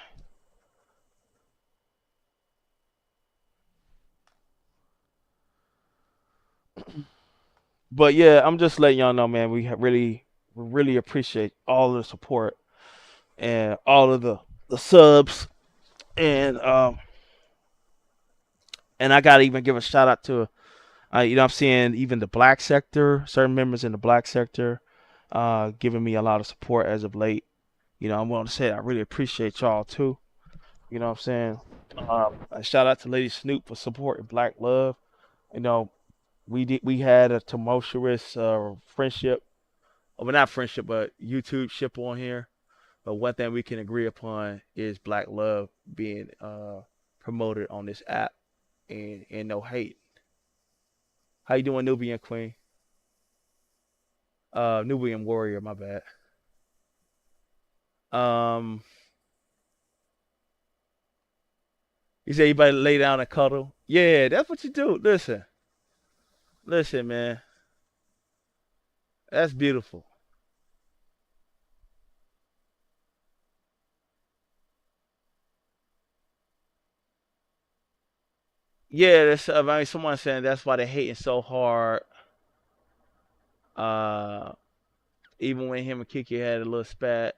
Speaker 3: But yeah, I'm just letting y'all know, man. We really appreciate all of the support and all of the subs, and I gotta even give a shout out to I'm seeing even the black sector, certain members in the black sector, giving me a lot of support as of late. I'm going to say I really appreciate y'all too. You know what I'm saying? A shout out to Lady Snoop for supporting Black Love. You know, we had a tumultuous friendship, well, not friendship, but YouTube ship on here. But one thing we can agree upon is Black Love being promoted on this app, and no hate. How you doing, Nubian Queen? Nubian Warrior, my bad. Um, you say you better lay down and cuddle. Yeah, that's what you do. Listen, man, that's beautiful. Yeah, that's. I mean, someone saying that's why they're hating so hard. Uh, Even when him and Kiki had a little spat.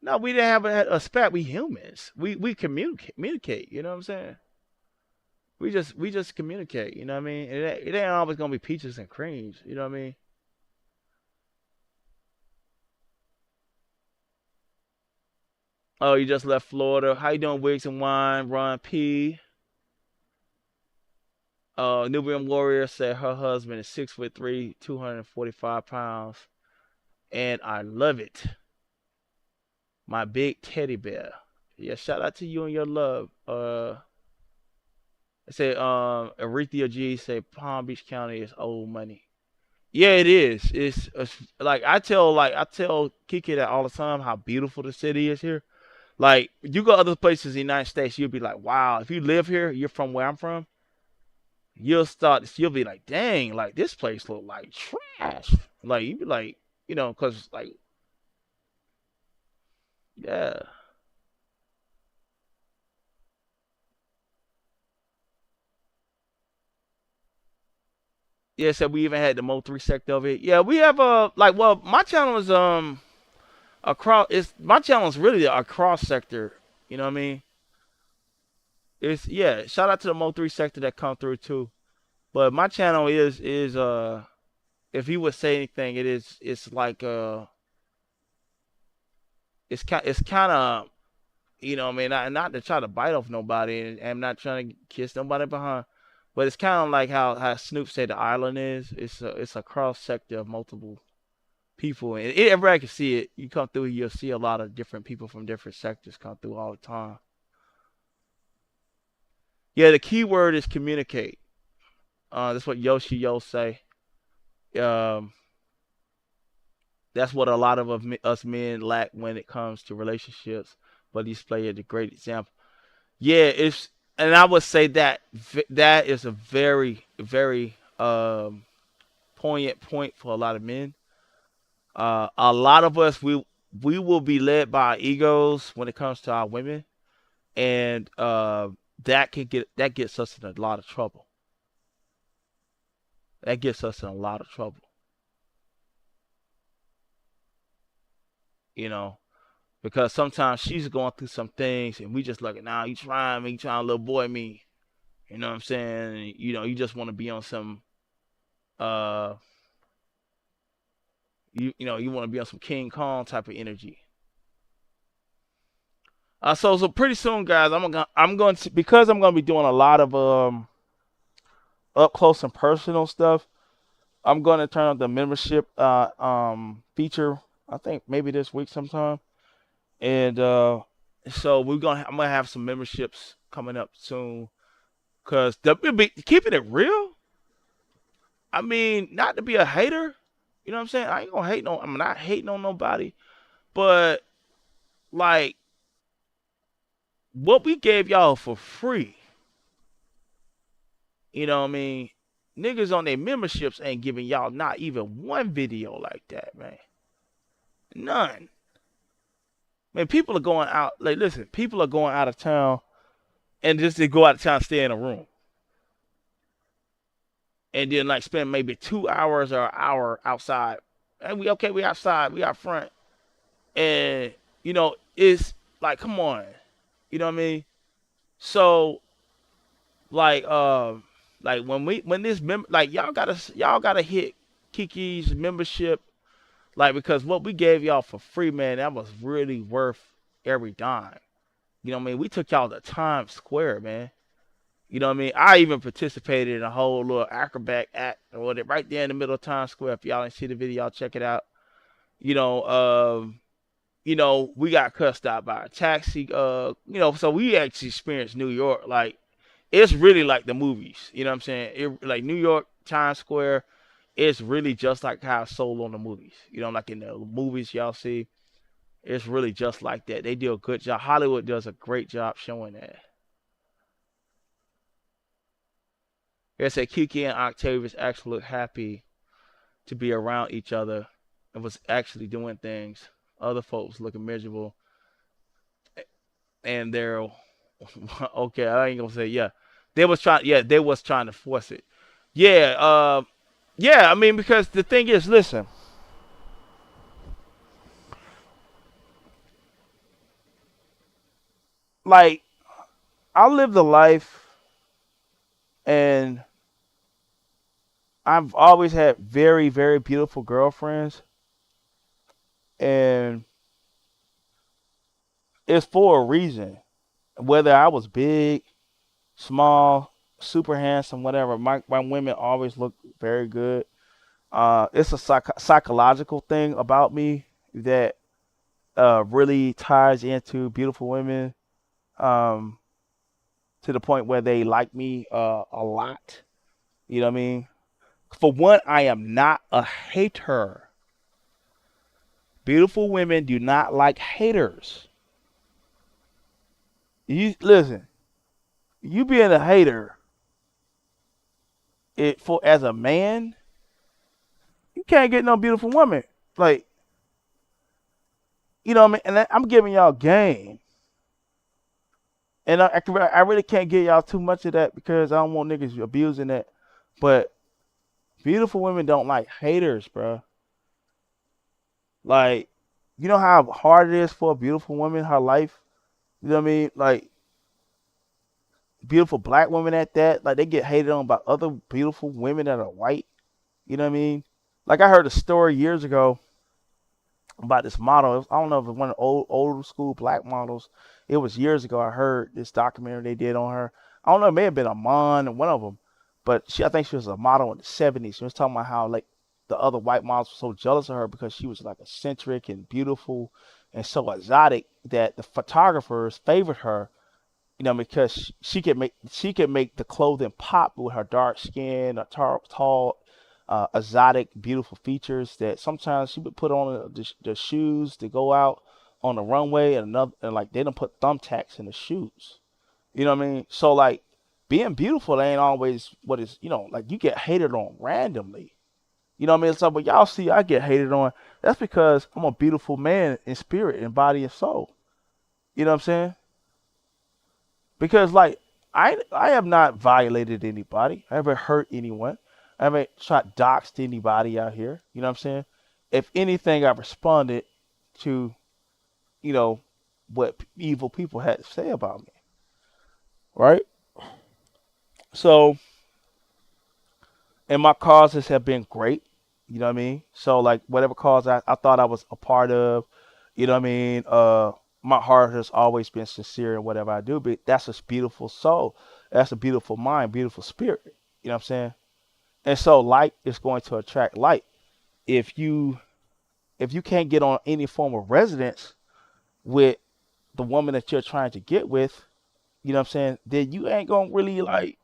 Speaker 3: No, we didn't have a spat. We humans. We communicate. You know what I'm saying? We just communicate. You know what I mean? It ain't always gonna be peaches and creams. You know what I mean? Oh, you just left Florida. How you doing, Wigs and Wine? Ron P. Nubian Warrior said her husband is 6'3", 245 pounds, and I love it. My big teddy bear. Yeah, shout out to you and your love. I say Aretha G say Palm Beach County is old money. Yeah, it is. It's like I tell Kiki that all the time how beautiful the city is here. Like you go other places in the United States, you'll be like, wow. If you live here, you're from where I'm from. You'll be like, dang, like this place look like trash. Like you be like, cause like, yeah, yeah. So we even had the Mo3 sector of it. Yeah, we have well, my channel is across. It's my channel is really a cross sector. You know what I mean? It's yeah. Shout out to the Mo3 sector that come through too. But my channel is if he would say anything, it's like it's kind of what I mean, not to try to bite off nobody, and I'm not trying to kiss nobody behind, but it's kind of like how Snoop said the island is. It's a cross sector of multiple people, and everybody can see it. You come through, you'll see a lot of different people from different sectors come through all the time. Yeah, the key word is communicate. That's what Yoshi Yo say. Um, that's what a lot of us men lack when it comes to relationships. But he's playing a great example. Yeah, and I would say that is a very, very poignant point for a lot of men. A lot of us we will be led by our egos when it comes to our women, and that gets us in a lot of trouble. That gets us in a lot of trouble. You know, because sometimes she's going through some things, and we just like, nah, you trying me, you trying to little boy me. You know what I'm saying? You just want to be on some uh you want to be on some King Kong type of energy. So pretty soon, guys, I'm going to because I'm going to be doing a lot of up close and personal stuff. I'm going to turn on the membership feature. I think maybe this week sometime, and so I'm gonna have some memberships coming up soon. Cause keeping it real. I mean, not to be a hater. You know what I'm saying? I ain't gonna hate no. I'm not hating on nobody, but like what we gave y'all for free, you know what I mean? Niggas on their memberships ain't giving y'all not even one video like that, man. None. Man, people are going out. Like, listen, people are going out of town and just to go out of town, stay in a room, and then like spend maybe 2 hours or an hour outside. And we outside, we out front, and it's like, come on, you know what I mean? So like, when this like y'all gotta hit Kiki's membership, like, because what we gave y'all for free, man, that was really worth every dime. You know what I mean? We took y'all to Times Square, man. You know what I mean? I even participated in a whole little acrobat act or whatever, right there in the middle of Times Square. If y'all didn't see the video, y'all check it out. You know, we got cussed out by a taxi. So we actually experienced New York. Like, it's really like the movies. You know what I'm saying? Like New York, Times Square, it's really just like how it's sold on the movies. Like in the movies y'all see, it's really just like that. They do a good job. Hollywood does a great job showing that. They said Kiki and Octavius actually look happy to be around each other and was actually doing things. Other folks looking miserable, and they're okay. I ain't gonna say yeah. They was trying. Yeah, they was trying to force it. Yeah. Yeah. I mean, because the thing is, listen. Like, I lived a life, and I've always had very, very beautiful girlfriends, and it's for a reason. Whether I was big, small, super handsome, whatever, my women always look very good. It's a psychological thing about me that really ties into beautiful women, um, to the point where they like me a lot. You know what I mean? For one, I am not a hater. Beautiful women do not like haters. You listen. You being a hater, as a man, you can't get no beautiful woman. Like, you know what I mean? And I'm giving y'all game. And I really can't give y'all too much of that because I don't want niggas abusing that. But beautiful women don't like haters, bro. Like, you know how hard it is for a beautiful woman, her life? You know what I mean? Like, beautiful black women at that. Like, they get hated on by other beautiful women that are white. You know what I mean? Like, I heard a story years ago about this model. I don't know if it was one of the old school black models. It was years ago. I heard this documentary they did on her. I don't know. It may have been Amon or one of them, but I think she was a model in the '70s. She was talking about how like the other white models were so jealous of her because she was like eccentric and beautiful and so exotic that the photographers favored her. Because she could make the clothing pop with her dark skin, her tall, exotic, beautiful features that sometimes she would put on the shoes to go out on the runway, and like they don't put thumbtacks in the shoes. You know what I mean? So like being beautiful ain't always what is, like you get hated on randomly. You know what I mean? So but y'all see I get hated on. That's because I'm a beautiful man in spirit, in body and soul. You know what I'm saying? Because like I have not violated anybody. I haven't hurt anyone. I haven't shot doxed anybody out here. You know what I'm saying? If anything, I've responded to, you know, what evil people had to say about me. Right? So, and my causes have been great. You know what I mean? So like whatever cause I thought I was a part of, you know what I mean? My heart has always been sincere in whatever I do, but that's a beautiful soul. That's a beautiful mind, beautiful spirit. You know what I'm saying? And so light is going to attract light. If you if you can't get on any form of resonance with the woman that you're trying to get with, you know what I'm saying, then you ain't gonna really like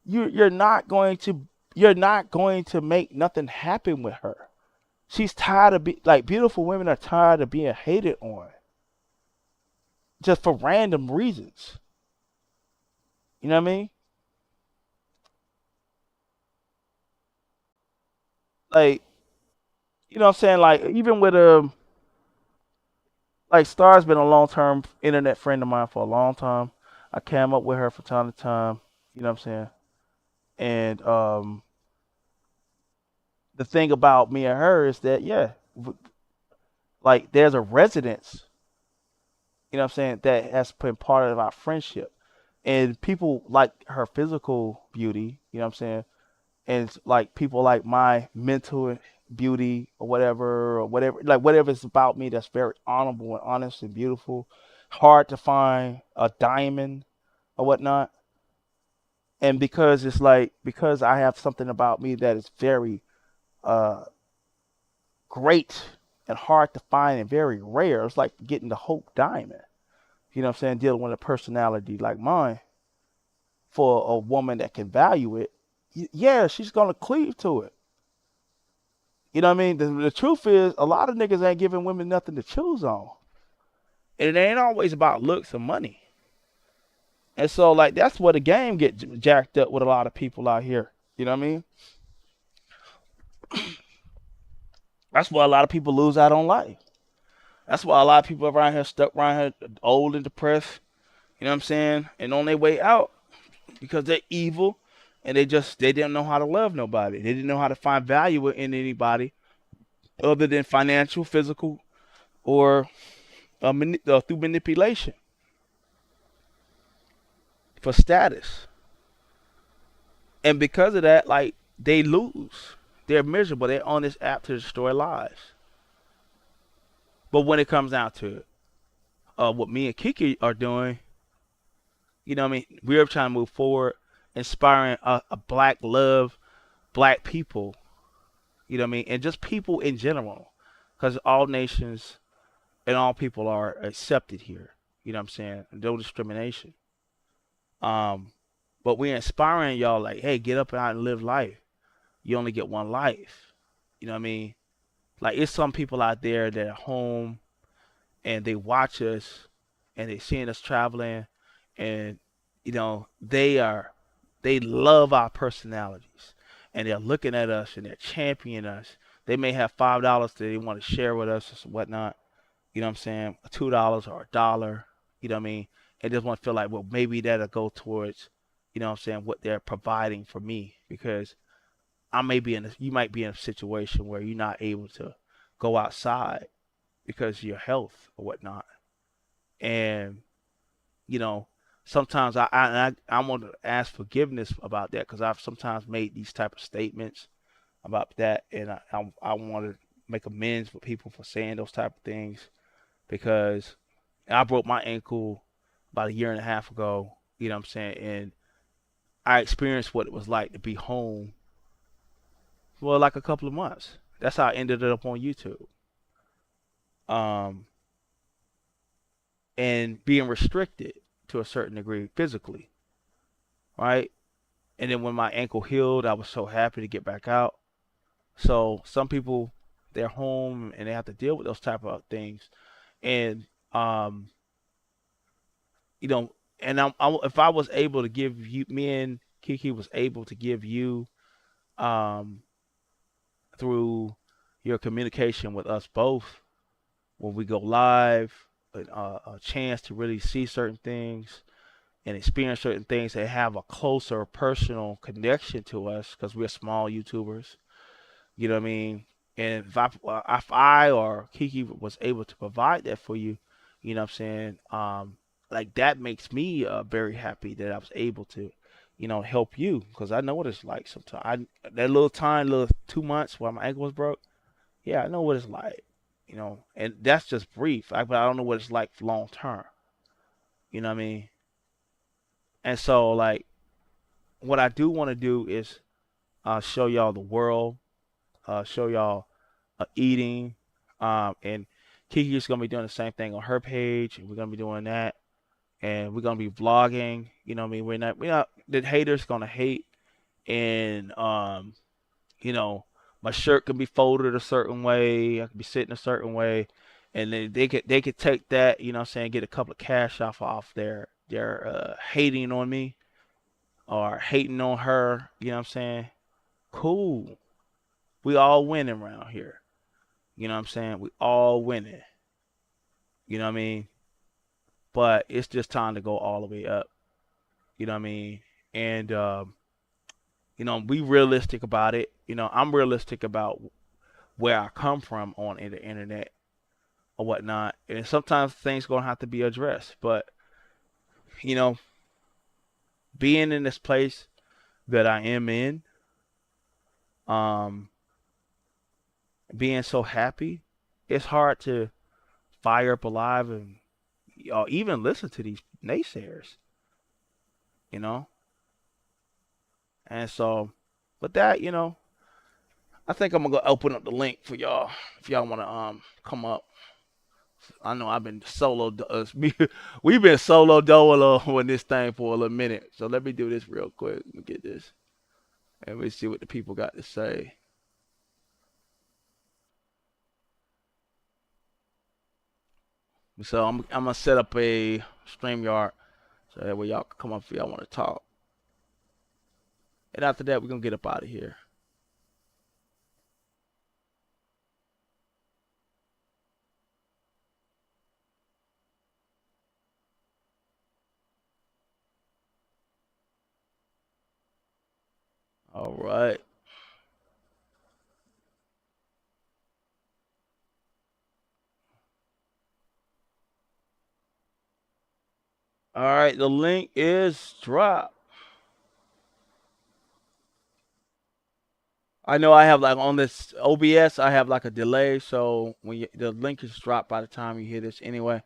Speaker 3: you're not going to make nothing happen with her. She's tired of beautiful women are tired of being hated on. just for random reasons. You know what I mean? Like, you know what I'm saying? Like, even with like Star's been a long term internet friend of mine for a long time. I came up with her from time to time. You know what I'm saying? And the thing about me and her is that yeah, like there's a resonance. You know what I'm saying? That has been part of our friendship. And people like her physical beauty. You know what I'm saying? And it's like people like my mental beauty or whatever, like whatever it's about me that's very honorable and honest and beautiful, hard to find a diamond or whatnot. And because it's like because I have something about me that is very uh great and hard to find and very rare. It's like getting the Hope Diamond. You know what I'm saying? Dealing with a personality like mine for a woman that can value it. Yeah, she's gonna cleave to it. You know what I mean? The truth is, a lot of niggas ain't giving women nothing to choose on, and it ain't always about looks or money. And so, like, that's where the game get jacked up with a lot of people out here. You know what I mean? That's why a lot of people lose out on life. That's why a lot of people around here stuck around here old and depressed. You know what I'm saying? And on their way out because they're evil and they didn't know how to love nobody. They didn't know how to find value in anybody other than financial, physical, or through manipulation for status. And because of that, like they lose. They're miserable. They're on this app to destroy lives. But when it comes down to it, what me and Kiki are doing, you know what I mean? We're trying to move forward, inspiring a black love, black people, you know what I mean? And just people in general. Because all nations and all people are accepted here. You know what I'm saying? No discrimination. Um, but we're inspiring y'all like, hey, get up out and live life. You only get one life. You know what I mean? Like it's some people out there that are home and they watch us and they seeing us traveling and they love our personalities and they're looking at us and they're championing us. They may have $5 that they want to share with us or whatnot. You know what I'm saying? $2 or $1. You know what I mean? And just want to feel like, well, maybe that'll go towards, you know what I'm saying, what they're providing for me because you might be in a situation where you're not able to go outside because of your health or whatnot. And you know, sometimes I want to ask forgiveness about that because I've sometimes made these type of statements about that, and I want to make amends with people for saying those type of things because I broke my ankle about a year and a half ago. You know what I'm saying? And I experienced what it was like to be home for like a couple of months. That's how I ended up on YouTube. Um, and being restricted to a certain degree physically, right? And then when my ankle healed, I was so happy to get back out. So some people they're home and they have to deal with those type of things, and um, you know, and if I was able to give you, me and Kiki was able to give you, um, through your communication with us both when we go live, a chance to really see certain things and experience certain things that have a closer personal connection to us because we're small YouTubers. You know what I mean? And if I or Kiki was able to provide that for you, you know what I'm saying? Like that makes me very happy that I was able to, help you because I know what it's like sometimes. That little time, little 2 months while my ankle was broke, yeah, I know what it's like, and that's just brief. But I don't know what it's like long term. You know what I mean? And so, like, what I do want to do is show y'all the world, show y'all eating, and Kiki's gonna be doing the same thing on her page, and we're gonna be doing that, and we're gonna be vlogging. You know what I mean? We're not the haters gonna hate, and you know, my shirt can be folded a certain way, I can be sitting a certain way, and they could take that, you know what I'm saying, get a couple of cash off their hating on me or hating on her, you know what I'm saying? Cool. We all winning around here. You know what I'm saying? We all winning. You know what I mean? But it's just time to go all the way up. You know what I mean? And be realistic about it. I'm realistic about where I come from on the internet or whatnot. And sometimes things gonna have to be addressed. But you know, being in this place that I am in, um, being so happy, it's hard to fire up alive and even listen to these naysayers. You know, and so, with that, I think I'm gonna go open up the link for y'all if y'all wanna come up. I know I've been we've been solo dolo on this thing for a little minute. So let me do this real quick. Let me get this and we see what the people got to say. So I'm gonna set up a StreamYard so that way y'all can come up if y'all want to talk. And after that, we're gonna get up out of here. All right. All right. The link is dropped. I know I have like on this OBS, I have like a delay, so the link is dropped by the time you hear this anyway.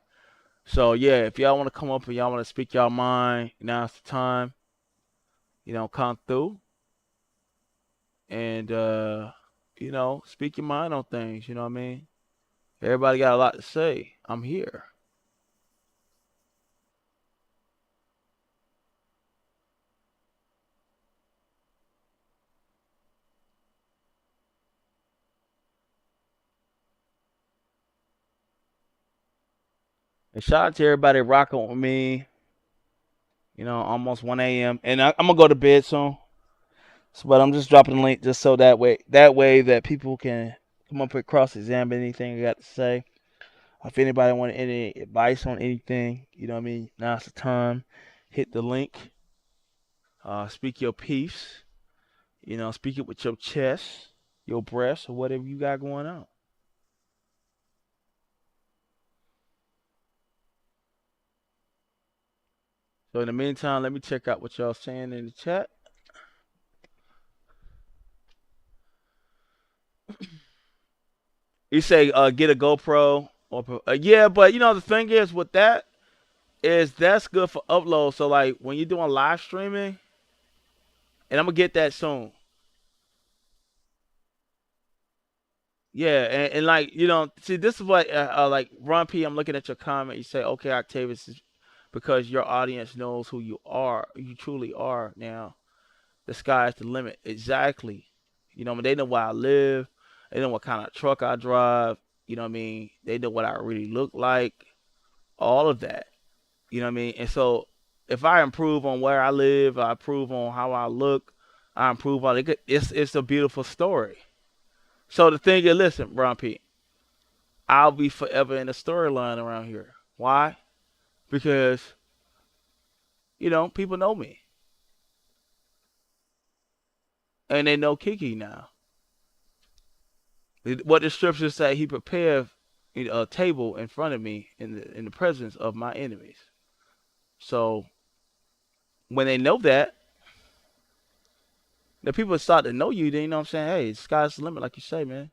Speaker 3: So yeah, if y'all want to come up and y'all want to speak y'all mind, now's the time. Come through and speak your mind on things. You know what I mean? Everybody got a lot to say. I'm here. And shout out to everybody rocking with me. Almost 1 a.m. And I'm gonna go to bed soon. So, but I'm just dropping the link just so that way that people can come up and cross examine anything I got to say. If anybody want any advice on anything, you know what I mean? Now's the time. Hit the link. Speak your piece. Speak it with your chest, your breast, or whatever you got going on. So in the meantime, let me check out what y'all saying in the chat. You say get a GoPro or yeah, but the thing is with that is that's good for upload. So like when you're doing live streaming, and I'm gonna get that soon. Yeah, and like see, this is what like Ron P. I'm looking at your comment. You say, okay, Octavius, is because your audience knows who you are, you truly are. Now, the sky's the limit. Exactly. They know where I live. They know what kind of truck I drive. You know what I mean? They know what I really look like. All of that. You know what I mean? And so, if I improve on where I live, I improve on how I look, I improve on it. It's a beautiful story. So the thing is, listen, Ron P. I'll be forever in the storyline around here. Why? Because people know me and they know Kiki now. What the scriptures say, he prepared a table in front of me in the presence of my enemies. So when they know that, the people start to know you. Then what I'm saying, hey, the sky's the limit, like you say, man.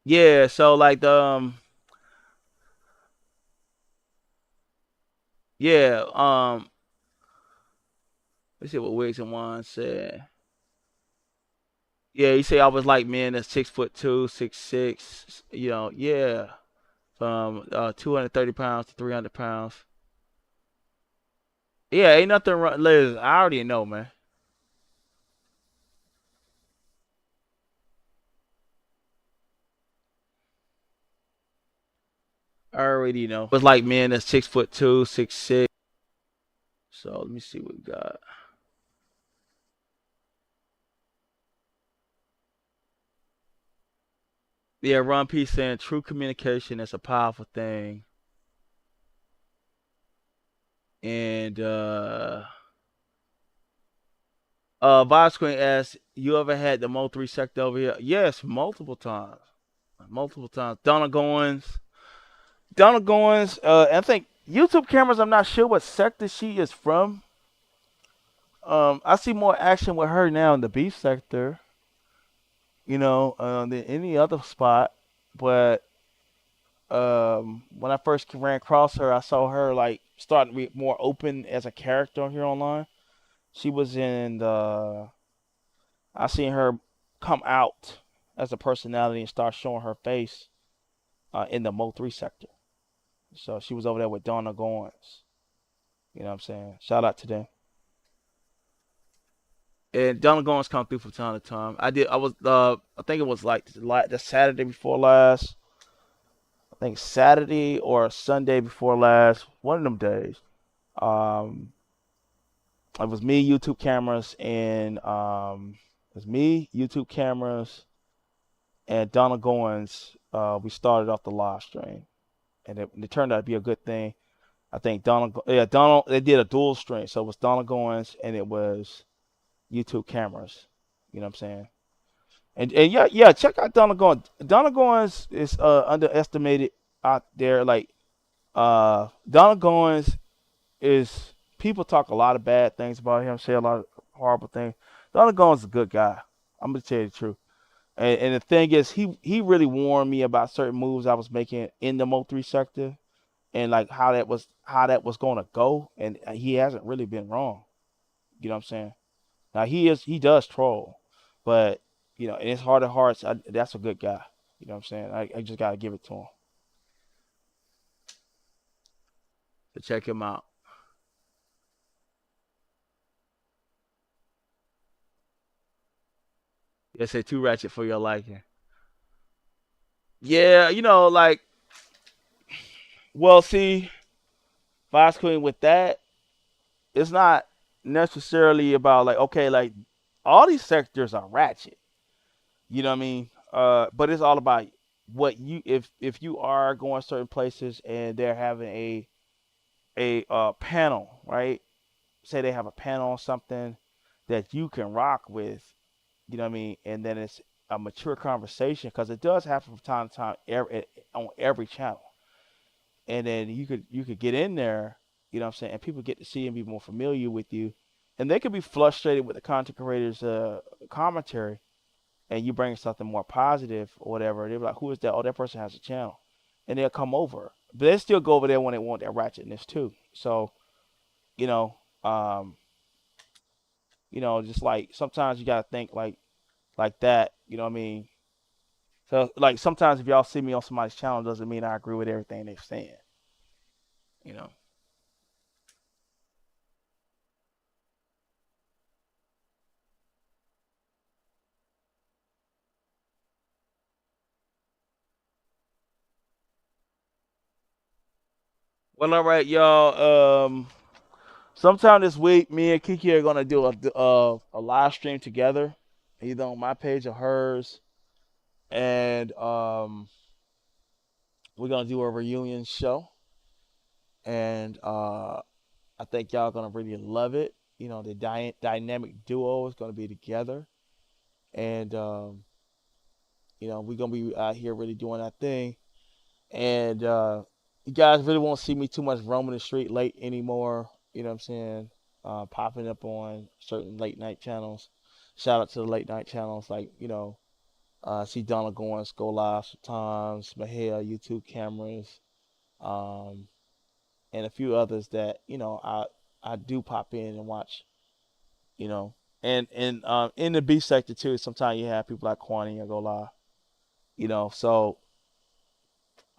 Speaker 3: Yeah. So like the yeah let's see what Wiggs and Juan said. Yeah, he said I was like men that's 6'2", 6'6". Yeah, from 230 pounds to 300 pounds. Yeah, ain't nothing wrong. Liz, I already know, man. I already know. It's like men that's 6'2", 6'6". So let me see what we got. Yeah, Ron P saying true communication is a powerful thing. And Vice Queen asks, you ever had the Mo 3 sector over here? Yes, multiple times. Multiple times. Donna Goins, I think YouTube cameras, I'm not sure what sector she is from. I see more action with her now in the beef sector, than any other spot. But when I first ran across her, I saw her like starting to be more open as a character here online. She was in the. I seen her come out as a personality and start showing her face in the Mo 3 sector. So she was over there with Donna Goins. You know what I'm saying? Shout out to them. And Donna Goins come through from time to time. I think it was like the Saturday before last. I think Saturday or Sunday before last. One of them days. Um, it was me, YouTube cameras, and Donna Goins. We started off the live stream, and it turned out to be a good thing. I think Donald. They did a dual stream, so it was Donna Goins and it was YouTube cameras. You know what I'm saying? And yeah, check out Donna Goins. Donna Goins is underestimated out there. Like Donna Goins is people talk a lot of bad things about him, say a lot of horrible things. Donna Goins is a good guy. I'm gonna tell you the truth. And the thing is, he really warned me about certain moves I was making in the Mo 3 sector and like how that was going to go, and he hasn't really been wrong. You know what I'm saying? Now he does troll, but in his heart of hearts, that's a good guy. You know what I'm saying? I just gotta give it to him. So check him out. Yeah, say too ratchet for your liking. Yeah, like, well, see, Fox Queen with that, it's not necessarily about like okay, like all these sectors are ratchet. You know what I mean? But it's all about what you if you are going certain places and they're having a panel, right? Say they have a panel on something that you can rock with, you know what I mean? And then it's a mature conversation because it does happen from time to time on every channel. And then you could get in there, you know what I'm saying? And people get to see and be more familiar with you, and they could be frustrated with the content creators' commentary, and you bring something more positive or whatever. They're like, "Who is that? Oh, that person has a channel," and they'll come over. But they still go over there when they want that ratchetness too. So you know, um, just like sometimes you gotta think like that. You know what I mean? So like sometimes if y'all see me on somebody's channel, doesn't mean I agree with everything they're saying. You know. Well, all right, y'all. Sometime this week, me and Kiki are gonna do a live stream together, either on my page or hers, and we're gonna do a reunion show, and I think y'all gonna really love it. The dynamic duo is gonna be together, and we're gonna be out here really doing our thing. And you guys really won't see me too much roaming the street late anymore. You know what I'm saying? Popping up on certain late night channels. Shout out to the late night channels like I see Donald Goins go live sometimes, Mahia YouTube cameras, um, and a few others that I do pop in and watch. You know, and in the B sector too. Sometimes you have people like Kwani and go live. So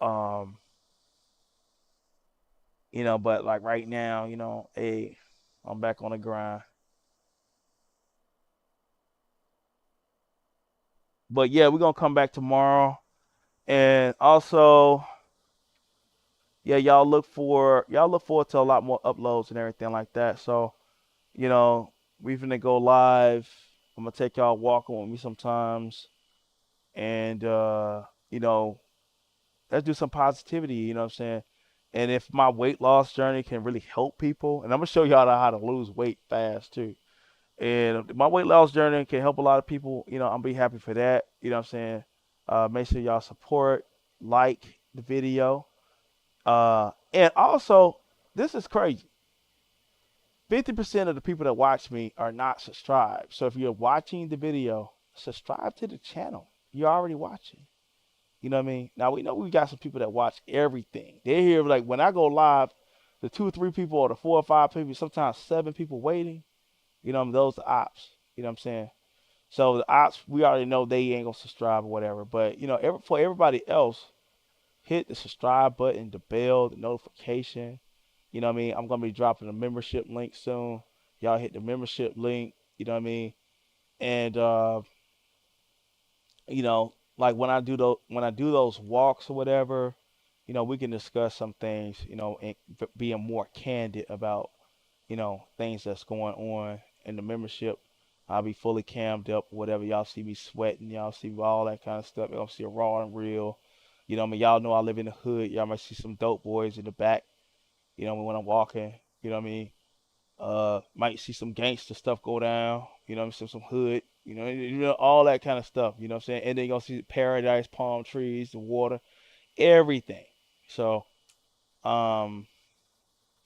Speaker 3: um, but like right now, hey, I'm back on the grind. But yeah, we're gonna come back tomorrow, and also
Speaker 1: yeah, y'all look forward to a lot more uploads and everything like that. So, you know, we finna go live. I'm gonna take y'all walking with me sometimes, and you know, let's do some positivity. You know what I'm saying? And if my weight loss journey can really help people, and I'm gonna show y'all how to lose weight fast too. And if my weight loss journey can help a lot of people, you know, I'm be happy for that. You know what I'm saying? Make sure y'all support, like the video. And also, this is crazy. 50% of the people that watch me are not subscribed. So if you're watching the video, subscribe to the channel. You're already watching. You know what I mean? Now we know we got some people that watch everything. They're here like when I go live, the two or three people or the four or five people, sometimes seven people waiting. You know, those the ops. You know what I'm saying? So the ops, we already know they ain't gonna subscribe or whatever. But you know, for everybody else, hit the subscribe button, the bell, the notification. You know what I mean? I'm gonna be dropping a membership link soon. Y'all hit the membership link. You know what I mean? And you know, like when I do those walks or whatever, you know, we can discuss some things. You know, and being more candid about things that's going on in the membership. I'll be fully cammed up, whatever. Y'all see me sweating, y'all see all that kind of stuff. Y'all see it raw and real. You know what I mean? Y'all know I live in the hood. Y'all might see some dope boys in the back, you know, when I'm walking. You know what I mean? Might see some gangster stuff go down. You know what I mean? Some hood. You know all that kind of stuff. You know what I'm saying? And then you're gonna see paradise, palm trees, the water, everything. So, um,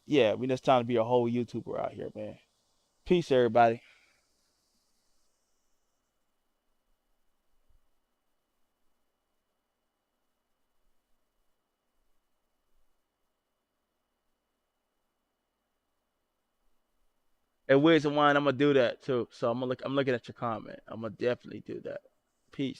Speaker 1: yeah, we just trying to be a whole YouTuber out here, man. Peace, everybody. And Wiz and Wine, I'm gonna do that too. So I'm looking at your comment. I'm gonna definitely do that. Peace.